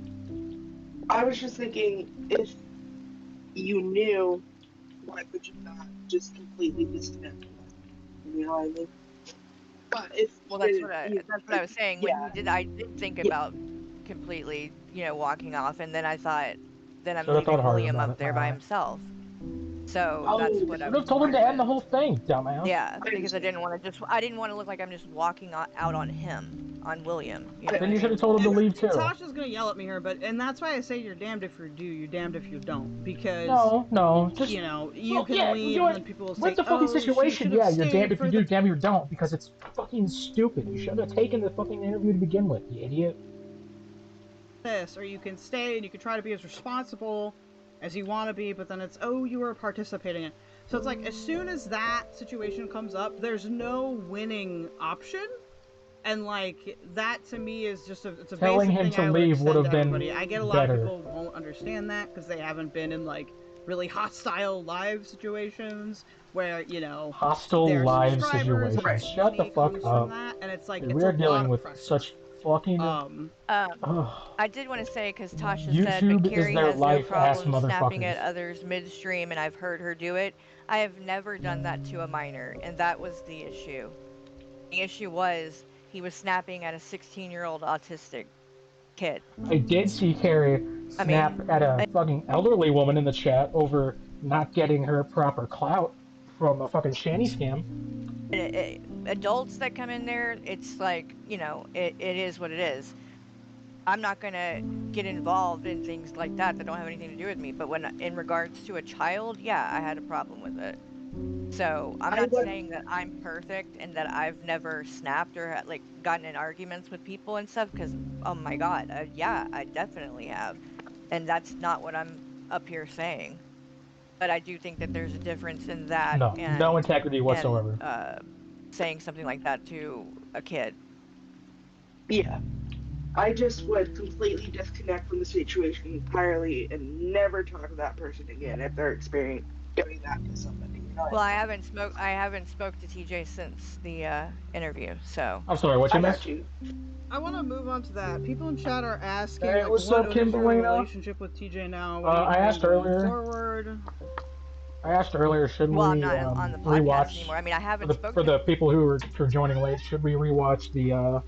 I was just thinking if you knew, why would you not just completely disconnect? You know what I mean? But if Well, you didn't, that's what I was saying. When yeah, he did, I did think yeah. about completely, walking off, and then I thought, then I'm Should have thought leaving harder William about up it, there by Mallory. himself. So that's Oh, what I Should was have told him to concerned end the with. whole thing, dumbass. Yeah, I because understand. I didn't want to look like I'm just walking out on him, on William. You know I, what Then I you should have mean? told him to And leave too. Tasha's gonna yell at me here, and that's why I say you're damned if you do, you're damned if you don't, because No, just you well, can yeah, leave, and you then people will with say, the fucking "Oh, she situation, should have yeah, you're damned stayed if you for do, the." damned if you don't, because it's fucking stupid. You should have taken the fucking interview to begin with, you idiot. This, or you can stay and you can try to be as responsible as you want to be, but then it's, oh, you were participating in. So it's like, as soon as that situation comes up, there's no winning option. And like, that to me is just it's a Telling basic him thing to I would leave would extend have to been everybody. I get a lot of better. people won't understand that because they haven't been in like really hostile live situations where, Hostile their live subscribers and situations. right. their Shut the money fuck comes from up. that, and it's like, Dude, it's we a are lot dealing of with pressure. such fucking. Um, Ugh. I did want to say, because Tasha said, but YouTube is Carrie their has no life, ass problem snapping motherfuckers. at others midstream, and I've heard her do it. I have never done that to a minor, and that was the issue. The issue was he was snapping at a 16-year-old autistic kid. I did see Carrie I snap mean, at a fucking elderly woman in the chat over not getting her proper clout from a fucking shanty scam. adults that come in there, it's like, it is what it is. I'm not going to get involved in things like that don't have anything to do with me. But when in regards to a child, yeah, I had a problem with it. So I'm I not would. saying that I'm perfect and that I've never snapped or like gotten in arguments with people and stuff. Because oh my god, yeah, I definitely have, and that's not what I'm up here saying. But I do think that there's a difference in that No integrity and whatsoever. saying something like that to a kid. Yeah. I just would completely disconnect from the situation entirely and never talk to that person again if they're experiencing doing that to somebody. You know what Well, I mean? I haven't spoke to TJ since the interview, so. I'm sorry, what you I got missed? you. I want to move on to that. People in chat are asking, Hey, like, what's what up, is your Kimberlina? relationship with TJ now? What are you I doing asked going earlier. forward? Should Well, I'm we not on the podcast rewatch anymore. I mean, I for haven't the spoke for to the people who are joining late? Should we rewatch the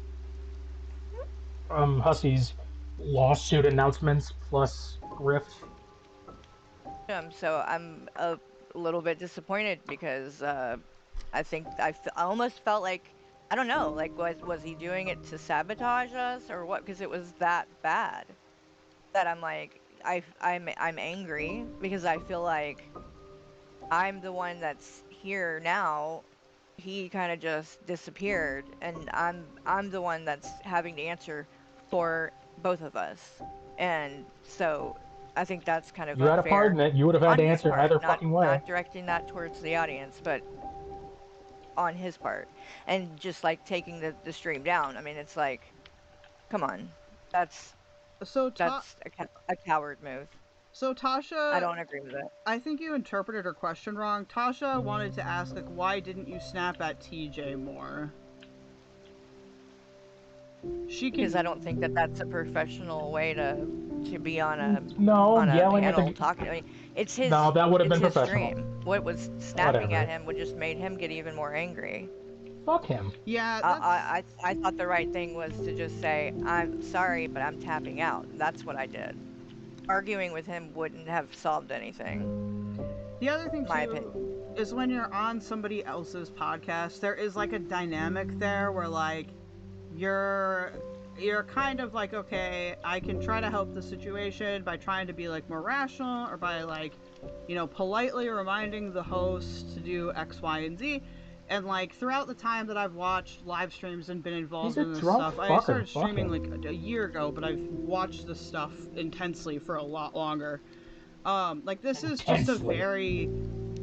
Hussy's lawsuit announcements plus grift? him, so I'm a little bit disappointed because I think I almost felt like, I don't know, like was he doing it to sabotage us or what? Because it was that bad that I'm like I'm angry because I feel like I'm the one that's here now. He kind of just disappeared, and I'm the one that's having to answer for both of us. And so I think that's kind of You had a part unfair in it. You would have had on to his answer part, either not fucking way. directing that towards the audience, but on his part. And just like taking the stream down. I mean, it's like, come on. That's So, that's a coward move. so I Tasha, don't agree with it. I think you interpreted her question wrong. Tasha wanted to ask, like, why didn't you snap at TJ more? She Because I can. don't think that that's a professional way to be No, on a yelling at panel the. talking. I mean, No, that would have it's been his professional. stream. What was snapping at Whatever. him would just made him get even more angry. Fuck him. Yeah, that's. I thought the right thing was to just say, I'm sorry, but I'm tapping out. And that's what I did. Arguing with him wouldn't have solved anything. The other thing, My too, opinion. is when you're on somebody else's podcast, there is, like, a dynamic there where, like, you're kind of like, okay, I can try to help the situation by trying to be like more rational or by like, politely reminding the host to do X, Y, and Z. And like throughout the time that I've watched live streams and been He's involved a in this drunk stuff, I fucker. started Fuck streaming him. like a year ago, but I've watched this stuff intensely for a lot longer. Like this is just a Intensely. very,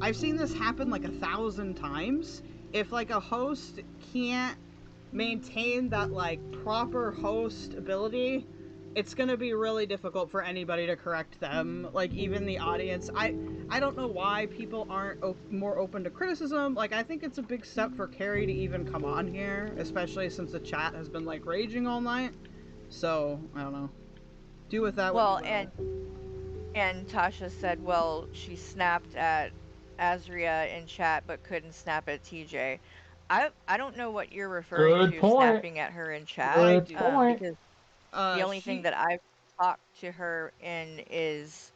I've seen this happen like 1,000 times. If like a host can't maintain that like proper host ability, it's gonna be really difficult for anybody to correct them. Like even the audience, I don't know why people aren't more open to criticism. Like I think it's a big step for Carrie to even come on here, especially since the chat has been like raging all night. So I don't know. Do with that what you Well, will. and Tasha said, well, she snapped at Azria in chat but couldn't snap at TJ. I don't know what you're referring Good to, point. snapping at her in chat, I Good do. point. because the only thing She that I've talked to her in is,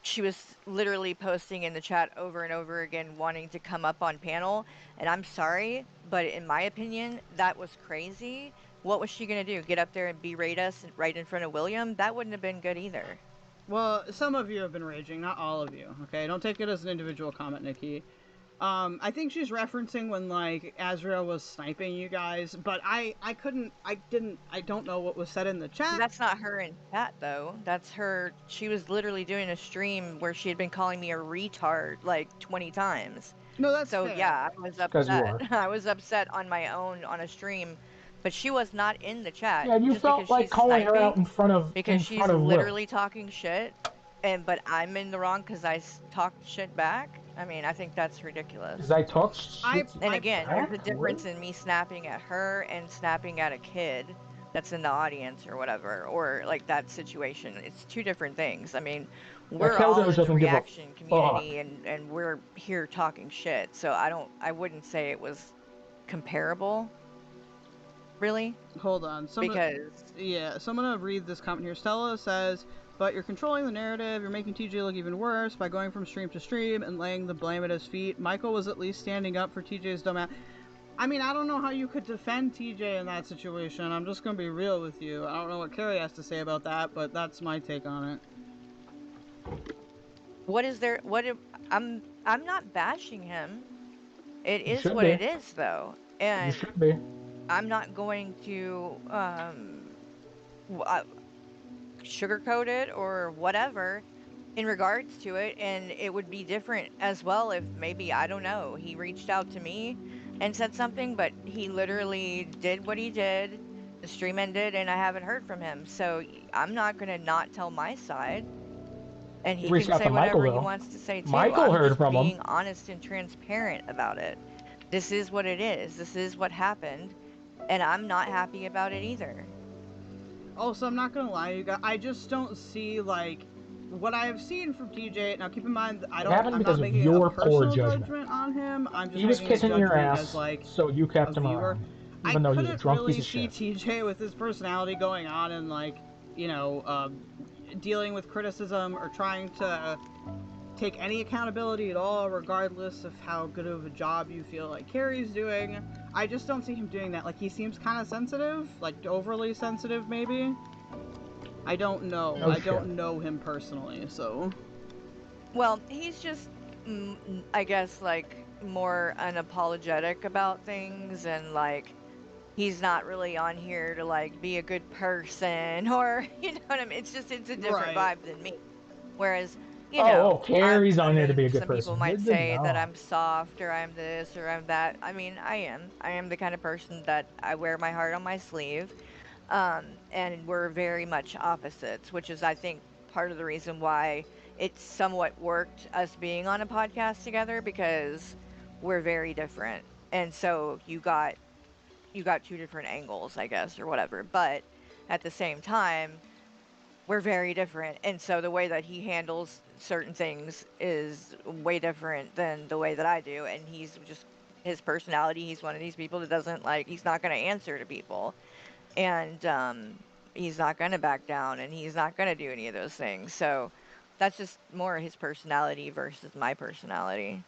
she was literally posting in the chat over and over again wanting to come up on panel, and I'm sorry, but in my opinion, that was crazy. What was she gonna do? Get up there and berate us right in front of William? That wouldn't have been good either. Well, some of you have been raging, not all of you. Okay, don't take it as an individual comment, Nikki. I think she's referencing when like Azrael was sniping you guys, but I don't know what was said in the chat. That's not her in chat though. That's her. She was literally doing a stream where she had been calling me a retard like 20 times. No, that's So fair. yeah, I was Because you upset. are. I was upset on my own on a stream, but she was not in the chat Yeah, and you just because felt like she's calling her out sniping, in front of because she's Will. literally talking shit, and but I'm in the wrong because talked shit back. I mean, I think that's Because ridiculous. I talked shit And again, there's a back? difference What? in me snapping at her and snapping at a kid that's in the audience or whatever, or like that situation. It's two different things. I mean, Yeah, we're all Keldo in the doesn't give a reaction fuck. community, and we're here talking shit. So I wouldn't say it was comparable, really, Hold on. because So I'm gonna read this comment here. Stella says, but you're controlling the narrative, you're making TJ look even worse by going from stream to stream and laying the blame at his feet. Michael was at least standing up for TJ's dumbass. I mean, I don't know how you could defend TJ in that situation. I'm just gonna be real with you. I don't know what Carrie has to say about that, but that's my take on it. what is there? I'm not bashing him. It You is should what be. it is, though, You and should be. I'm not going to sugarcoat it or whatever in regards to it. And it would be different as well if maybe, I don't know, he reached out to me and said something, but he literally did what he did. The stream ended and I haven't heard from him. So I'm not going to not tell my side. And He he reached can out to say Michael, whatever he though. wants to say too. Michael I'm heard just from him. being honest and transparent about it. This is what it is. This is what happened. And I'm not happy about it either. Also, I'm not gonna lie, you guys. I just don't see like what I have seen from TJ. Now, keep in mind, It happened I'm not because of making a your poor personal judgment. judgment on him. I'm just He was making a kissing your judgment as ass, like so you a kept him viewer. around. I Even though he's a couldn't drunk piece really of see shit. TJ with his personality going on and like, you know, dealing with criticism or trying to take any accountability at all, regardless of how good of a job you feel like Carrie's doing. I just don't see him doing that. Like, he seems kind of sensitive, like overly sensitive, maybe. I don't know. No I shit. don't know him personally, so. Well, he's just, I guess, like, more unapologetic about things, and like he's not really on here to like be a good person, or you know what I mean. It's a different Right. vibe than me. Whereas, Oh, I'm. Carrie's I on there to mean, be a good some people person. might Good to say that know. I'm soft, or I'm this, or I'm that. I mean, I am. I am the kind of person that I wear my heart on my sleeve. And we're very much opposites, which is, I think, part of the reason why it somewhat worked us being on a podcast together, because we're very different. And so you got two different angles, I guess, or whatever. But at the same time, we're very different. And so the way that he handles certain things is way different than the way that I do. And he's just his personality. He's one of these people that doesn't like, he's not going to answer to people. And he's not going to back down, and he's not going to do any of those things. So that's just more his personality versus my personality,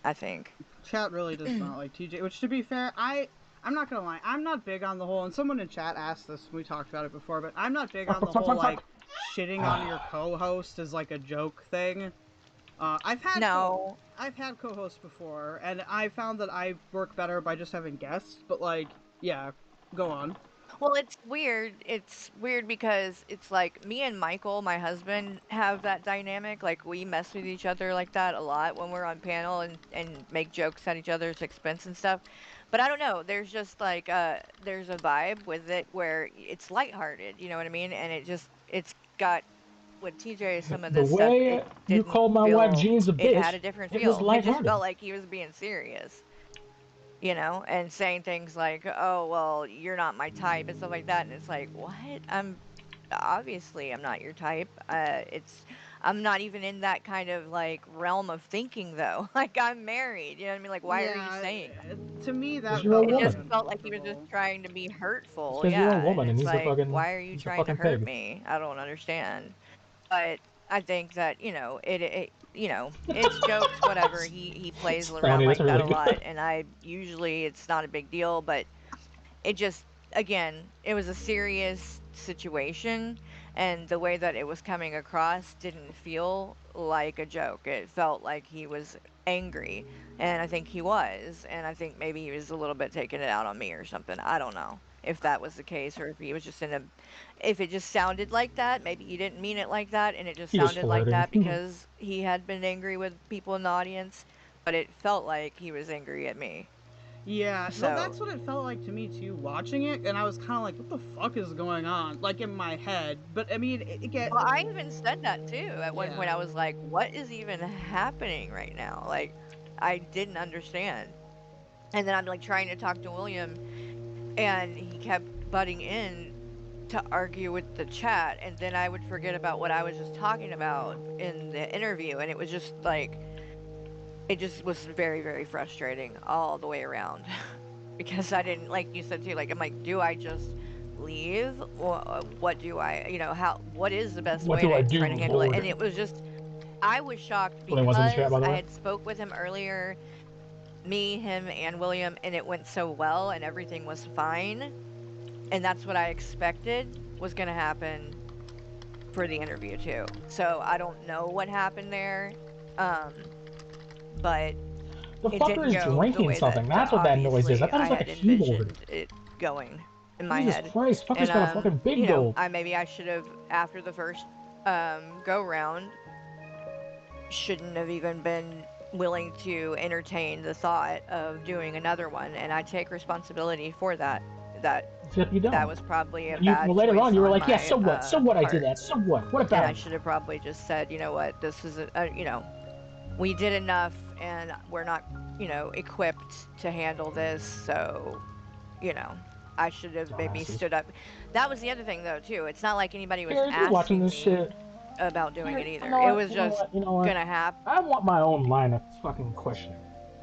I think. Chat really does not like TJ, which to be fair, I'm not gonna lie, I'm not big on the whole, and someone in chat asked this when we talked about it before, but I'm not big Fuck, on fuck, the fuck, whole, fuck, like, fuck. shitting on your co-host as, like, a joke thing. No. I've had co-hosts before, and I found that I work better by just having guests, but, like, yeah, go on. Well, it's weird. It's weird because it's like me and Michael, my husband, have that dynamic. Like, we mess with each other like that a lot when we're on panel, and make jokes at each other's expense and stuff. But I don't know. There's just like there's a vibe with it where it's lighthearted. You know what I mean? And it's got with TJ some of The this stuff. It way you didn't called my wife feel. Jean's a It had bitch, a different it was feel. It just lighthearted. felt like he was being serious, and saying things like, "Oh, well, you're not my type," and stuff like that. And it's like, what? I'm not your type. I'm not even in that kind of like realm of thinking though. Like I'm married, you know what I mean? Like why are you Yeah, saying that? to me Because that you're a felt It really just woman. felt like he was just uncomfortable. trying to be It's hurtful. because you're a Yeah, and woman and it's like why are you he's a trying to fucking hurt pig. me? I don't understand. But I think that, it's jokes, whatever. He plays It's around funny. That's like that really a lot, good. and I usually it's not a big deal, but it just again, it was a serious situation, and the way that it was coming across didn't feel like a joke. It felt like he was angry, and I think he was, and I think maybe he was a little bit taking it out on me or something. I don't know if that was the case or if he was just in a if it just sounded like that, maybe he didn't mean it like that and it just He was sounded like flirting. that because he had been angry with people in the audience, but it felt like he was angry at me. Yeah, no, So, that's what it felt like to me too, watching it, and I was kind of like, what the fuck is going on? Like in my head. But I mean, again, well, I even said that too. At one yeah. point, I was like, "What is even happening right now?" Like, I didn't understand. And then I'm like trying to talk to William, and he kept butting in to argue with the chat, and then I would forget about what I was just talking about in the interview, and it was just like it just was very, very frustrating all the way around. Because I didn't like you said too, like, I'm like, "Do I just leave? Or what do I how what is the best What way do I to do, try to handle it?" Lord? And it was just I was shocked That's what he was in the chat, because by the I way. had spoke with him earlier, me, him, and William, and it went so well and everything was fine, and that's what I expected was gonna happen for the interview too. So, I don't know what happened there, um, but The it fucker didn't is go the drinking way that, something. That's what that noise is. I obviously thought it I was like a had keyboard. envisioned it going in my Jesus head. Christ, fucker's And, got a fucking big gulp. I maybe I should have after the first, go round, shouldn't have even been willing to entertain the thought of doing another one, and I take responsibility for that. That Except you that don't. was probably a And you, well, bad later on, choice you were on like, yeah, my, so what? So what I did part, that? So what? What and about I it? should have probably just said, "You know what? This is we did enough, and we're not, equipped to handle this, so, you know, I should have maybe Dumbasses. stood up." That was the other thing, though, too. It's not like anybody was Carrie, if you're watching asking this me shit, about doing Carrie, it you either. know It what? was You know just what? You know what? gonna happen. I want my own line of fucking questioning.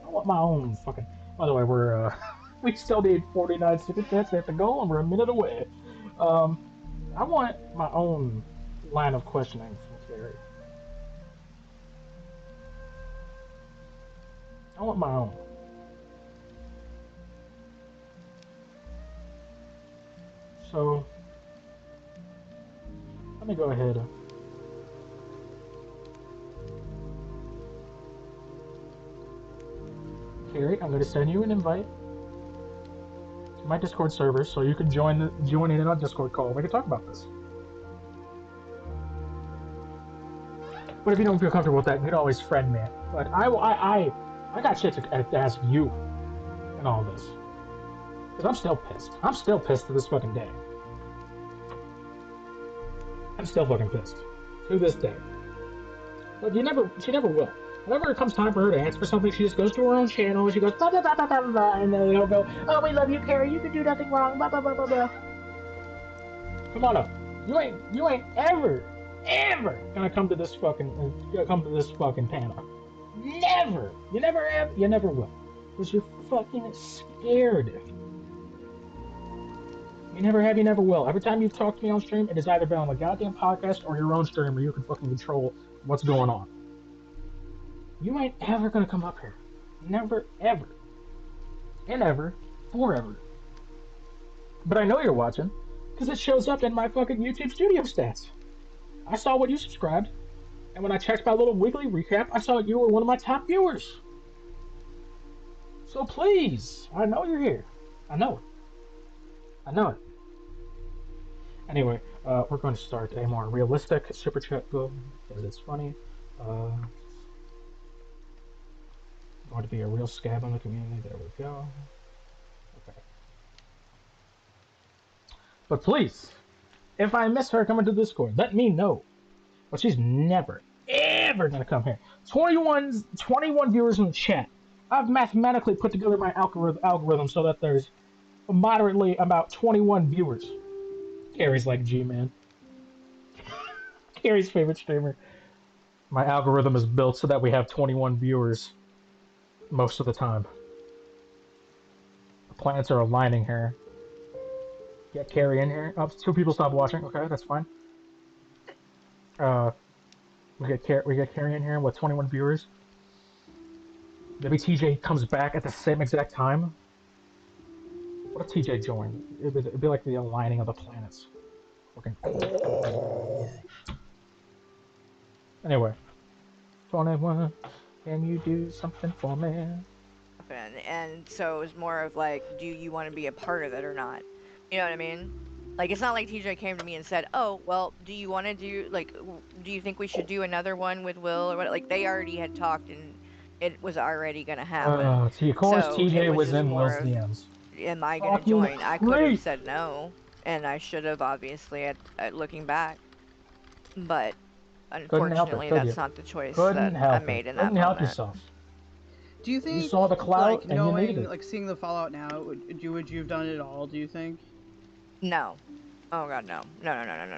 I want my own fucking. By the way, we're we still need 49 super chats. They have to go, and we're a minute away. Um, I want my own line of questioning from Carrie. I want my own. So let me go ahead. Carrie, I'm going to send you an invite to my Discord server so you can join in on Discord call. We can talk about this. But if you don't feel comfortable with that, you can always friend me. But I got shit to ask you in all this because I'm still pissed. I'm still pissed to this fucking day. I'm still fucking pissed to this day. But she never will. Whenever it comes time for her to answer something, she just goes to her own channel. And she goes blah blah blah blah blah blah, and then they'll go, "Oh, we love you, Carrie. You can do nothing wrong." Blah blah blah blah blah. Come on up. You ain't ever gonna come to this fucking panel. Never. You never will. Because you're fucking scared. You never have, you never will. Every time you've talked to me on stream, it has either been on the goddamn podcast or your own stream where you can fucking control what's going on. You ain't ever gonna come up here. Never, ever. And ever. Forever. But I know you're watching. Because it shows up in my fucking YouTube studio stats. I saw when you subscribed. And when I checked my little weekly recap, I saw you were one of my top viewers. So please, I know you're here. I know it. I know it. Anyway, we're going to start a more realistic super chat go because it's funny. Going to be a real scab on the community. There we go. Okay. But please, if I miss her coming to Discord, let me know. But she's never, ever gonna come here. 21 viewers in the chat. I've mathematically put together my algorithm so that there's moderately about 21 viewers. Carrie's like G-Man. Carrie's favorite streamer. My algorithm is built so that we have 21 viewers most of the time. The planets are aligning here. Get Carrie in here. Oh, 2 people stopped watching. Okay, that's fine. Uh, we get Carrie in here with 21 viewers. Maybe TJ comes back at the same exact time. What if TJ joined? It'd be like the aligning of the planets. Fucking. Anyway, 21. Can you do something for me? And so it was more of like, do you want to be a part of it or not? You know what I mean? Like, it's not like TJ came to me and said, "Oh, well, do you want to do like, do you think we should do another one with Will or what?" Like, they already had talked and it was already gonna happen. Of course So it TJ was was just in more Will's of, DMs. am I gonna Fucking join? I could have great. said no, and I should have obviously at looking back, but Couldn't help it, unfortunately, could you? that's not the choice Couldn't that I help it. made in that Couldn't help moment. yourself. Do you You think, saw the clout like, and you made knowing, it. like, seeing the fallout now, would you have done it all? Do you think? No. Oh god, no. No, no, no, no, no,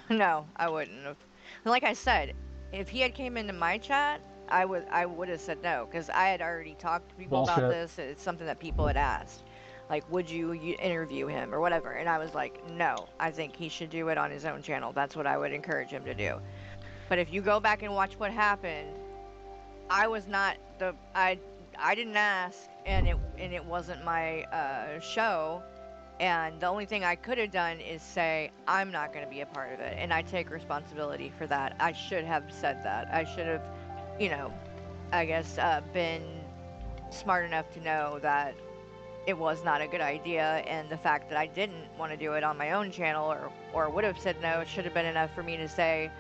no. No, I wouldn't have. And like I said, if he had came into my chat, I would have said no because I had already talked to people about Bullshit. this. It's something that people had asked. Like, would you interview him or whatever? And I was like, no, I think he should do it on his own channel. That's what I would encourage him to do. But if you go back and watch what happened, I was not the I didn't ask, and it wasn't my show. And the only thing I could have done is say, I'm not going to be a part of it. And I take responsibility for that. I should have said that. I should have, you know, I guess, been smart enough to know that it was not a good idea. And the fact that I didn't want to do it on my own channel or would have said no, it should have been enough for me to say,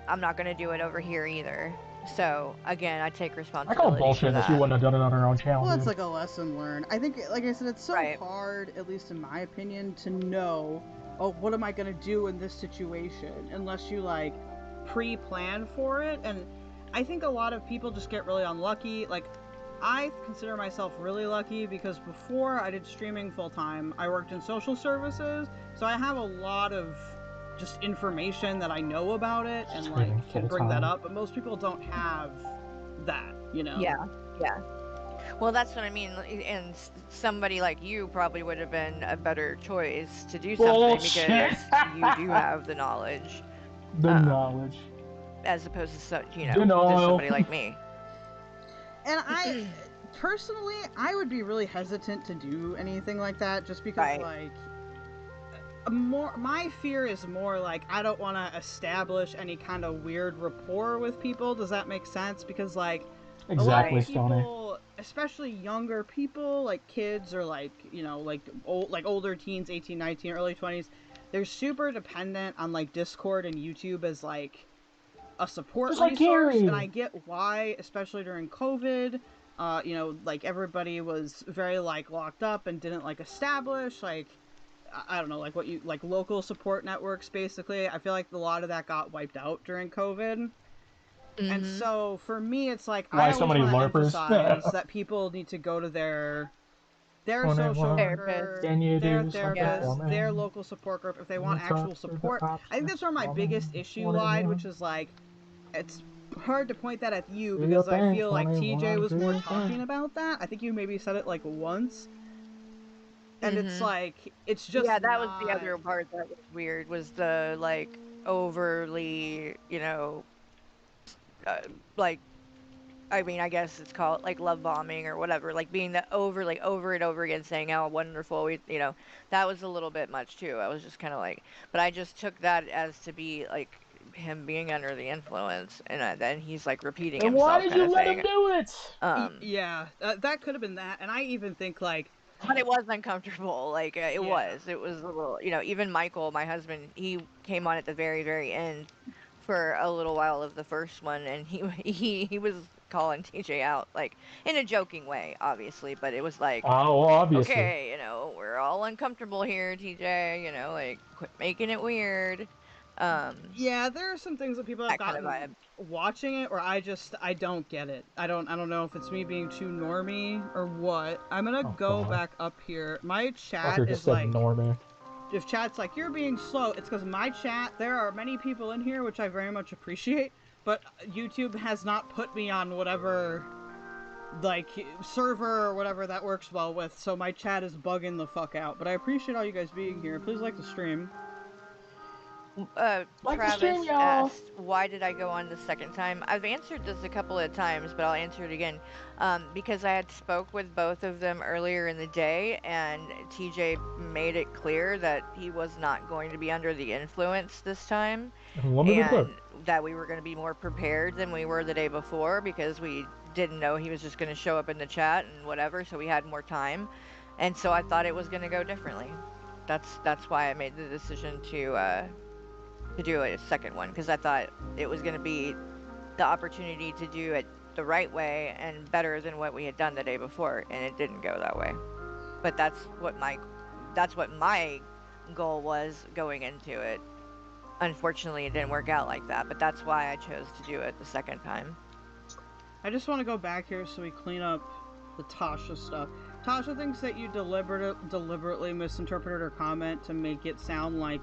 I'm not going to do it over here either. So, again, I take I call responsibility for bullshit that she that. wouldn't have done it on her own channel, Well, it's dude. like a lesson learned. I think, like I said, it's so Right. hard, at least in my opinion, to know, oh, what am I going to do in this situation, unless you, like, pre-plan for it. And I think a lot of people just get really unlucky. Like, I consider myself really lucky because before I did streaming full-time, I worked in social services, so I have a lot of just information that I know about it and, like, can bring that up, but most people don't have that, you know? Yeah, yeah. Well, that's what I mean. And somebody like you probably would have been a better choice to do something Bullshit. because you do have the knowledge, The knowledge. as opposed to just Denial. somebody like me. And I, personally, I would be really hesitant to do anything like that just because, Right. like, my fear is more like I don't want to establish any kind of weird rapport with people. Does that make sense? Because, like, Exactly, a lot of Stoney. people, especially younger people, like kids or like, you know, like older teens, 18, 19, early 20s, they're super dependent on like Discord and YouTube as like a support Just like resource. Gary. And I get why, especially during COVID. You know, like everybody was very like locked up and didn't like establish like, I don't know, like what you like local support networks basically. I feel like a lot of that got wiped out during COVID. And Mm-hmm. so for me, it's like Why I so always many want to LARPers? emphasize that people need to go to their social worker, Can you their do something therapist, for me? their local support group if they want actual Talk to the support. cops I think that's where my for biggest me. issue lied, which is like it's hard to point that at you Do your because I thing, feel like TJ 21, was do more your talking thing. about that. I think you maybe said it like once. And it's Mm-hmm. like it's just Yeah, that was the not other part that was weird, was the like overly, like, I mean, I guess it's called like love bombing or whatever, like being the overly over and over again saying how wonderful that was a little bit much too. I was just kind of like, but I just took that as to be like him being under the influence, and then he's like repeating And why himself did kind you of let him thing. do it? yeah, that could have been that. And I even think like But it was uncomfortable. Like it Yeah. was. It was a little. Even Michael, my husband, he came on at the very, very end for a little while of the first one, and he was calling TJ out, like in a joking way, obviously. But it was like, Oh, well, obviously. okay, we're all uncomfortable here, TJ. Like quit making it weird. Yeah, there are some things that people have That kind of gotten vibe. watching it where I don't get it. I don't know if it's me being too normie or what. I'm gonna go God. back up here. My chat Fucker is just said like, normie. if chat's like you're being slow, it's because my chat, there are many people in here which I very much appreciate, but YouTube has not put me on whatever, like, server or whatever that works well with, so my chat is bugging the fuck out. But I appreciate all you guys being here. Please like the stream. Like the stream, Travis y'all. asked, why did I go on the second time? I've answered this a couple of times, but I'll answer it again. Because I had spoke with both of them earlier in the day, and TJ made it clear that he was not going to be under the influence this time, Let me be clear. and that we were going to be more prepared than we were the day before, because we didn't know he was just going to show up in the chat and whatever, so we had more time. And so I thought it was going to go differently. That's why I made the decision to do a second one, because I thought it was going to be the opportunity to do it the right way and better than what we had done the day before, and it didn't go that way. But that's what my goal was going into it. Unfortunately, it didn't work out like that, but that's why I chose to do it the second time. I just want to go back here so we clean up the Tasha stuff. Tasha thinks that you deliberately misinterpreted her comment to make it sound like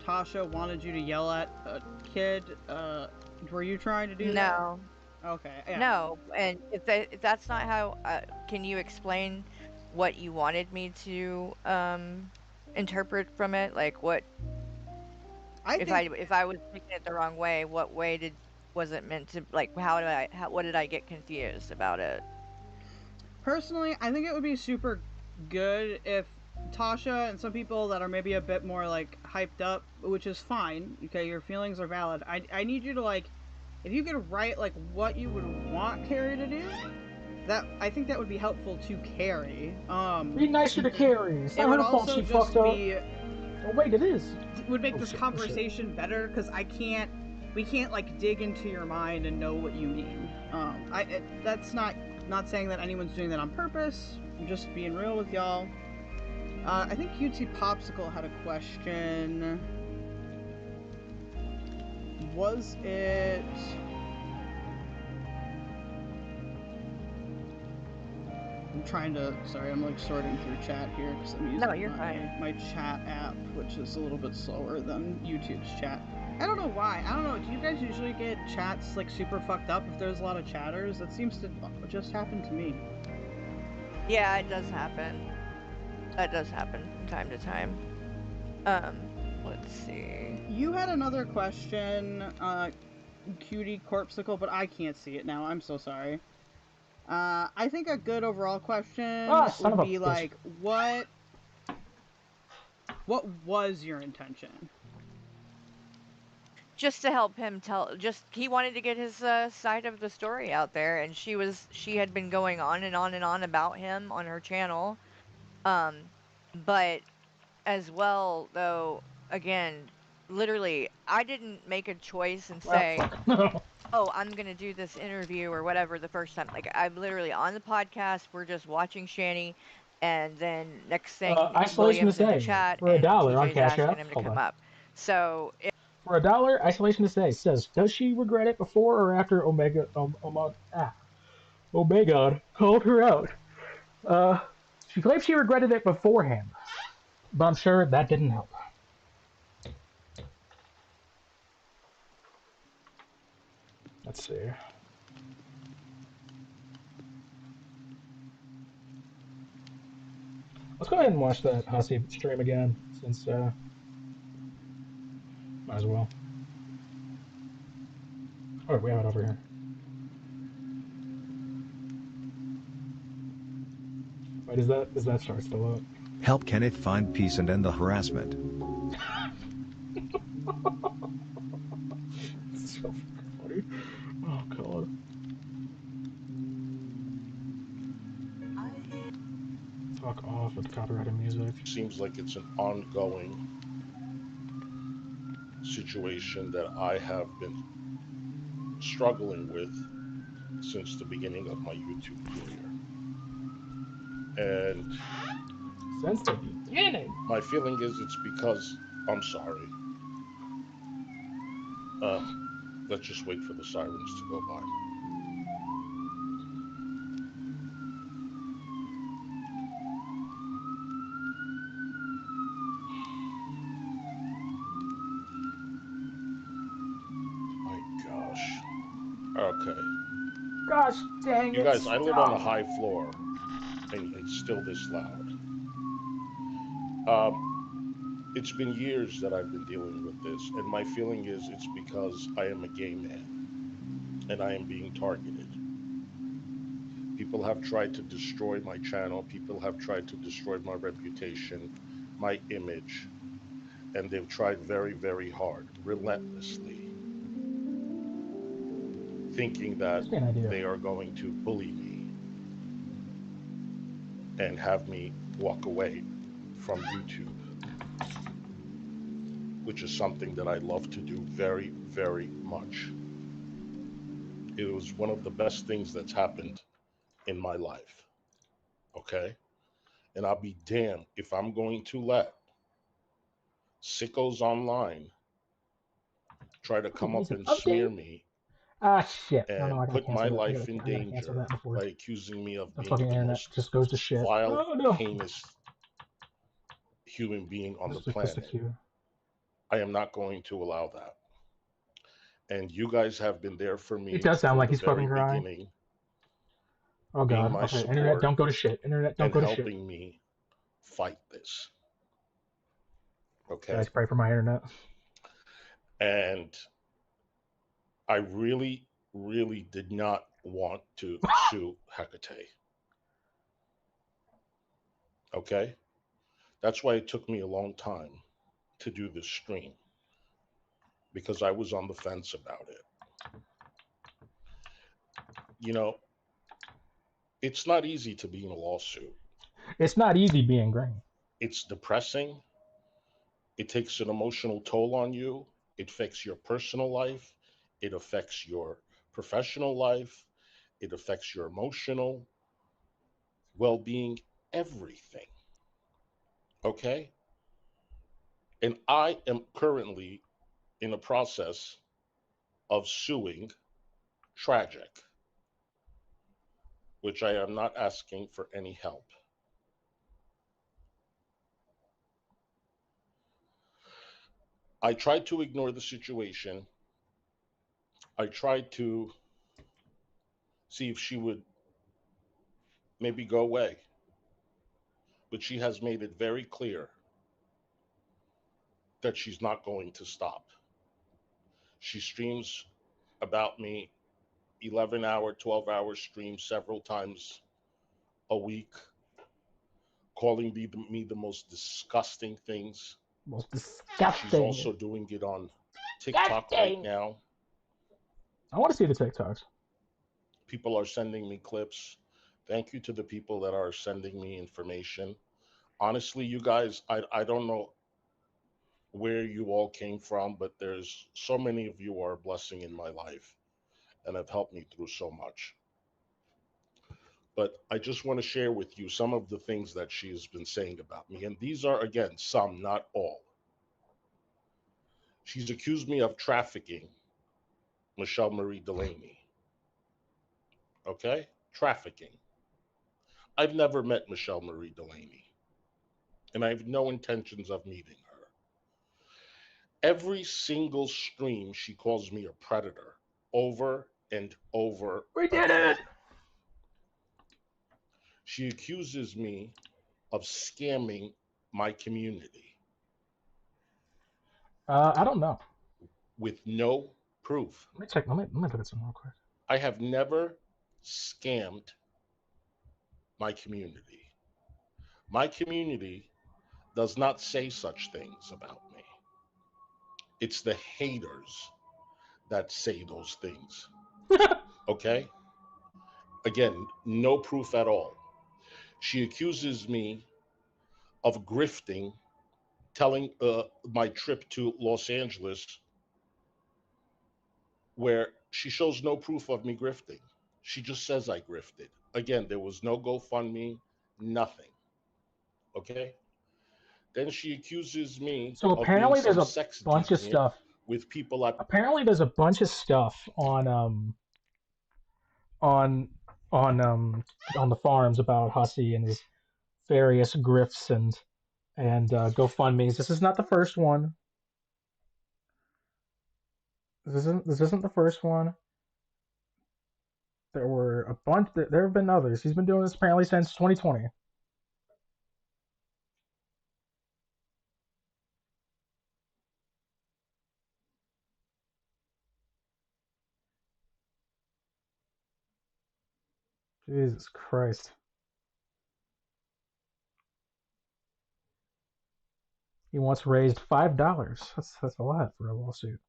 Tasha wanted you to yell at a kid. Were you trying to do that? No. Okay. Yeah. No, and if that's not how, can you explain what you wanted me to interpret from it? Like, what if I was taking it the wrong way? What way was it meant to, like? What did I get confused about it? Personally, I think it would be super good if Tasha and some people that are maybe a bit more like hyped up, which is fine. Okay, your feelings are valid. I need you to, like, if you could write like what you would want Carrie to do, that I think that would be helpful to Carrie. Be nicer to Carrie. It's not It would her fault also she just fucked up. be. Oh wait, it is. Would make this conversation better, because we can't like dig into your mind and know what you mean. That's not saying that anyone's doing that on purpose. I'm just being real with y'all. I think QT Popsicle had a question. Was it? I'm trying to. Sorry, I'm like sorting through chat here because I'm using my chat app, which is a little bit slower than YouTube's chat. I don't know why. I don't know. Do you guys usually get chats like super fucked up if there's a lot of chatters? That seems to just happen to me. Yeah, it does happen. That does happen from time to time. Let's see. You had another question, Cutie Corpsicle, but I can't see it now. I'm so sorry. I think a good overall question would be like, what was your intention? Just to help him he wanted to get his side of the story out there, and she had been going on and on and on about him on her channel. But as well, though, again, literally, I didn't make a choice and say, oh, I'm going to do this interview or whatever the first time. Like, I'm literally on the podcast, we're just watching Shanny, and then next thing, William's in the chat, for and $1 on TJ's Cash asking App. him to come up. So, for $1, Isolation to Stay says, does she regret it before or after Omega called her out? She claims she regretted it beforehand, but I'm sure that didn't help. Let's see. Let's go ahead and watch that Hussy stream again, since might as well. Oh, we have it over here. Wait, is that start still up? Help Kenneth find peace and end the harassment. So funny. Oh god. Fuck off with the copyrighted music. Seems like it's an ongoing situation that I have been struggling with since the beginning of my YouTube career. And since the beginning, my feeling is it's because I'm sorry. Let's just wait for the sirens to go by. My gosh. Okay. Gosh dang You it! guys, I live on a Stop. high floor, and it's still this loud. Um, it's been years that I've been dealing with this, and my feeling is it's because I am a gay man and I am being targeted. People have tried to destroy my channel, people have tried to destroy my reputation, my image, and they've tried very, very hard, relentlessly, thinking that Just an idea. they are going to bully me and have me walk away from YouTube, which is something that I love to do very, very much. It was one of the best things that's happened in my life. Okay? And I'll be damned if I'm going to let sickos online try to Ooh, come needs up an and smear update. me Ah, shit. No, no, and I gotta put my cancel that. life in I gotta cancel danger that before by accusing me of the being fucking the internet most just goes to shit. vile, Oh no! heinous human being on the Just a planet. cue. I am not going to allow that. And you guys have been there for It me does sound from like the he's very fucking crying. beginning, Oh being god. my Okay, internet, support don't go to shit. Internet, don't and go to shit. helping me fight this. Guys, Okay? pray for my internet. And I really, really did not want to sue Hecate. Okay? That's why it took me a long time to do this stream, because I was on the fence about it. You know, it's not easy to be in a lawsuit. It's not easy being green. It's depressing. It takes an emotional toll on you. It affects your personal life. It affects your professional life. It affects your emotional well being, everything. Okay? And I am currently in the process of suing Tragic, which I am not asking for any help. I tried to ignore the situation. I tried to see if she would maybe go away, but she has made it very clear that she's not going to stop. She streams about me 11-hour, 12-hour streams several times a week, calling me the most disgusting things. Most She's disgusting. also doing it on TikTok right Disgusting. now. I want to see the TikToks. People are sending me clips. Thank you to the people that are sending me information. Honestly, you guys, I don't know where you all came from, but there's so many of you are a blessing in my life and have helped me through so much. But I just want to share with you some of the things that she has been saying about me. And these are, again, some, not all. She's accused me of trafficking Michelle Marie Delaney. Okay? Trafficking. I've never met Michelle Marie Delaney, and I have no intentions of meeting her. Every single stream, she calls me a predator over and over We did again. it. She accuses me of scamming my community I don't know. with no proof. Let me check. Let me look at some real quick. I have never scammed my community. My community does not say such things about me. It's the haters that say those things. Okay? Again, no proof at all. She accuses me of grifting, telling my trip to Los Angeles, where she shows no proof of me grifting. She just says I grifted. Again, there was no GoFundMe, nothing. Okay? Then she accuses me So of being apparently there's some a sex bunch of deviant stuff. with people at. Apparently there's a bunch of stuff on on on the forums about Hussy and his various grifts and GoFundmes. This is not the first one. This isn't the first one. There were a bunch. There have been others. He's been doing this apparently since 2020. Jesus Christ. He once raised $5. That's a lot for a lawsuit.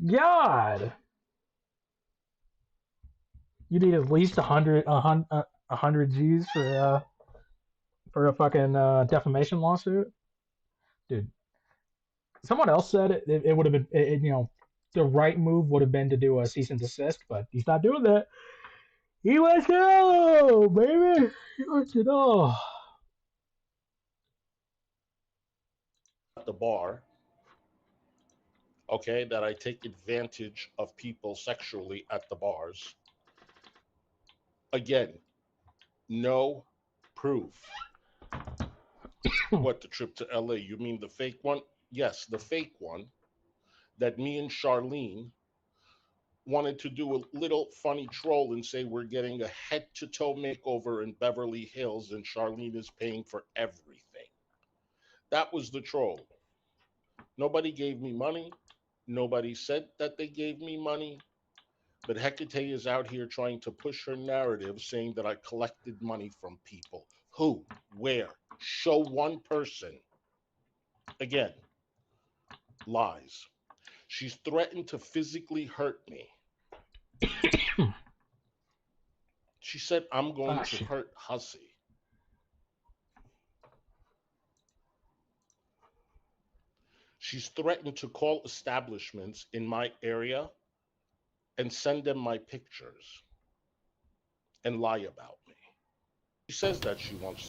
God, you need at least a hundred G's for a fucking defamation lawsuit, dude. Someone else said it would have been the right move would have been to do a cease and desist, but he's not doing that. He wants to know, baby. He wants to know. At the bar, okay, that I take advantage of people sexually at the bars. Again, no proof. What, the trip to LA? You mean the fake one? Yes, the fake one that me and Charlene wanted to do a little funny troll and say we're getting a head to toe makeover in Beverly Hills and Charlene is paying for everything. That was the troll. Nobody gave me money. Nobody said that they gave me money. But Hecate is out here trying to push her narrative saying that I collected money from people. Who? Where? Show one person. Again, lies. She's threatened to physically hurt me. She said, I'm going to Shit. hurt Hussy. She's threatened to call establishments in my area and send them my pictures and lie about me. She says that she wants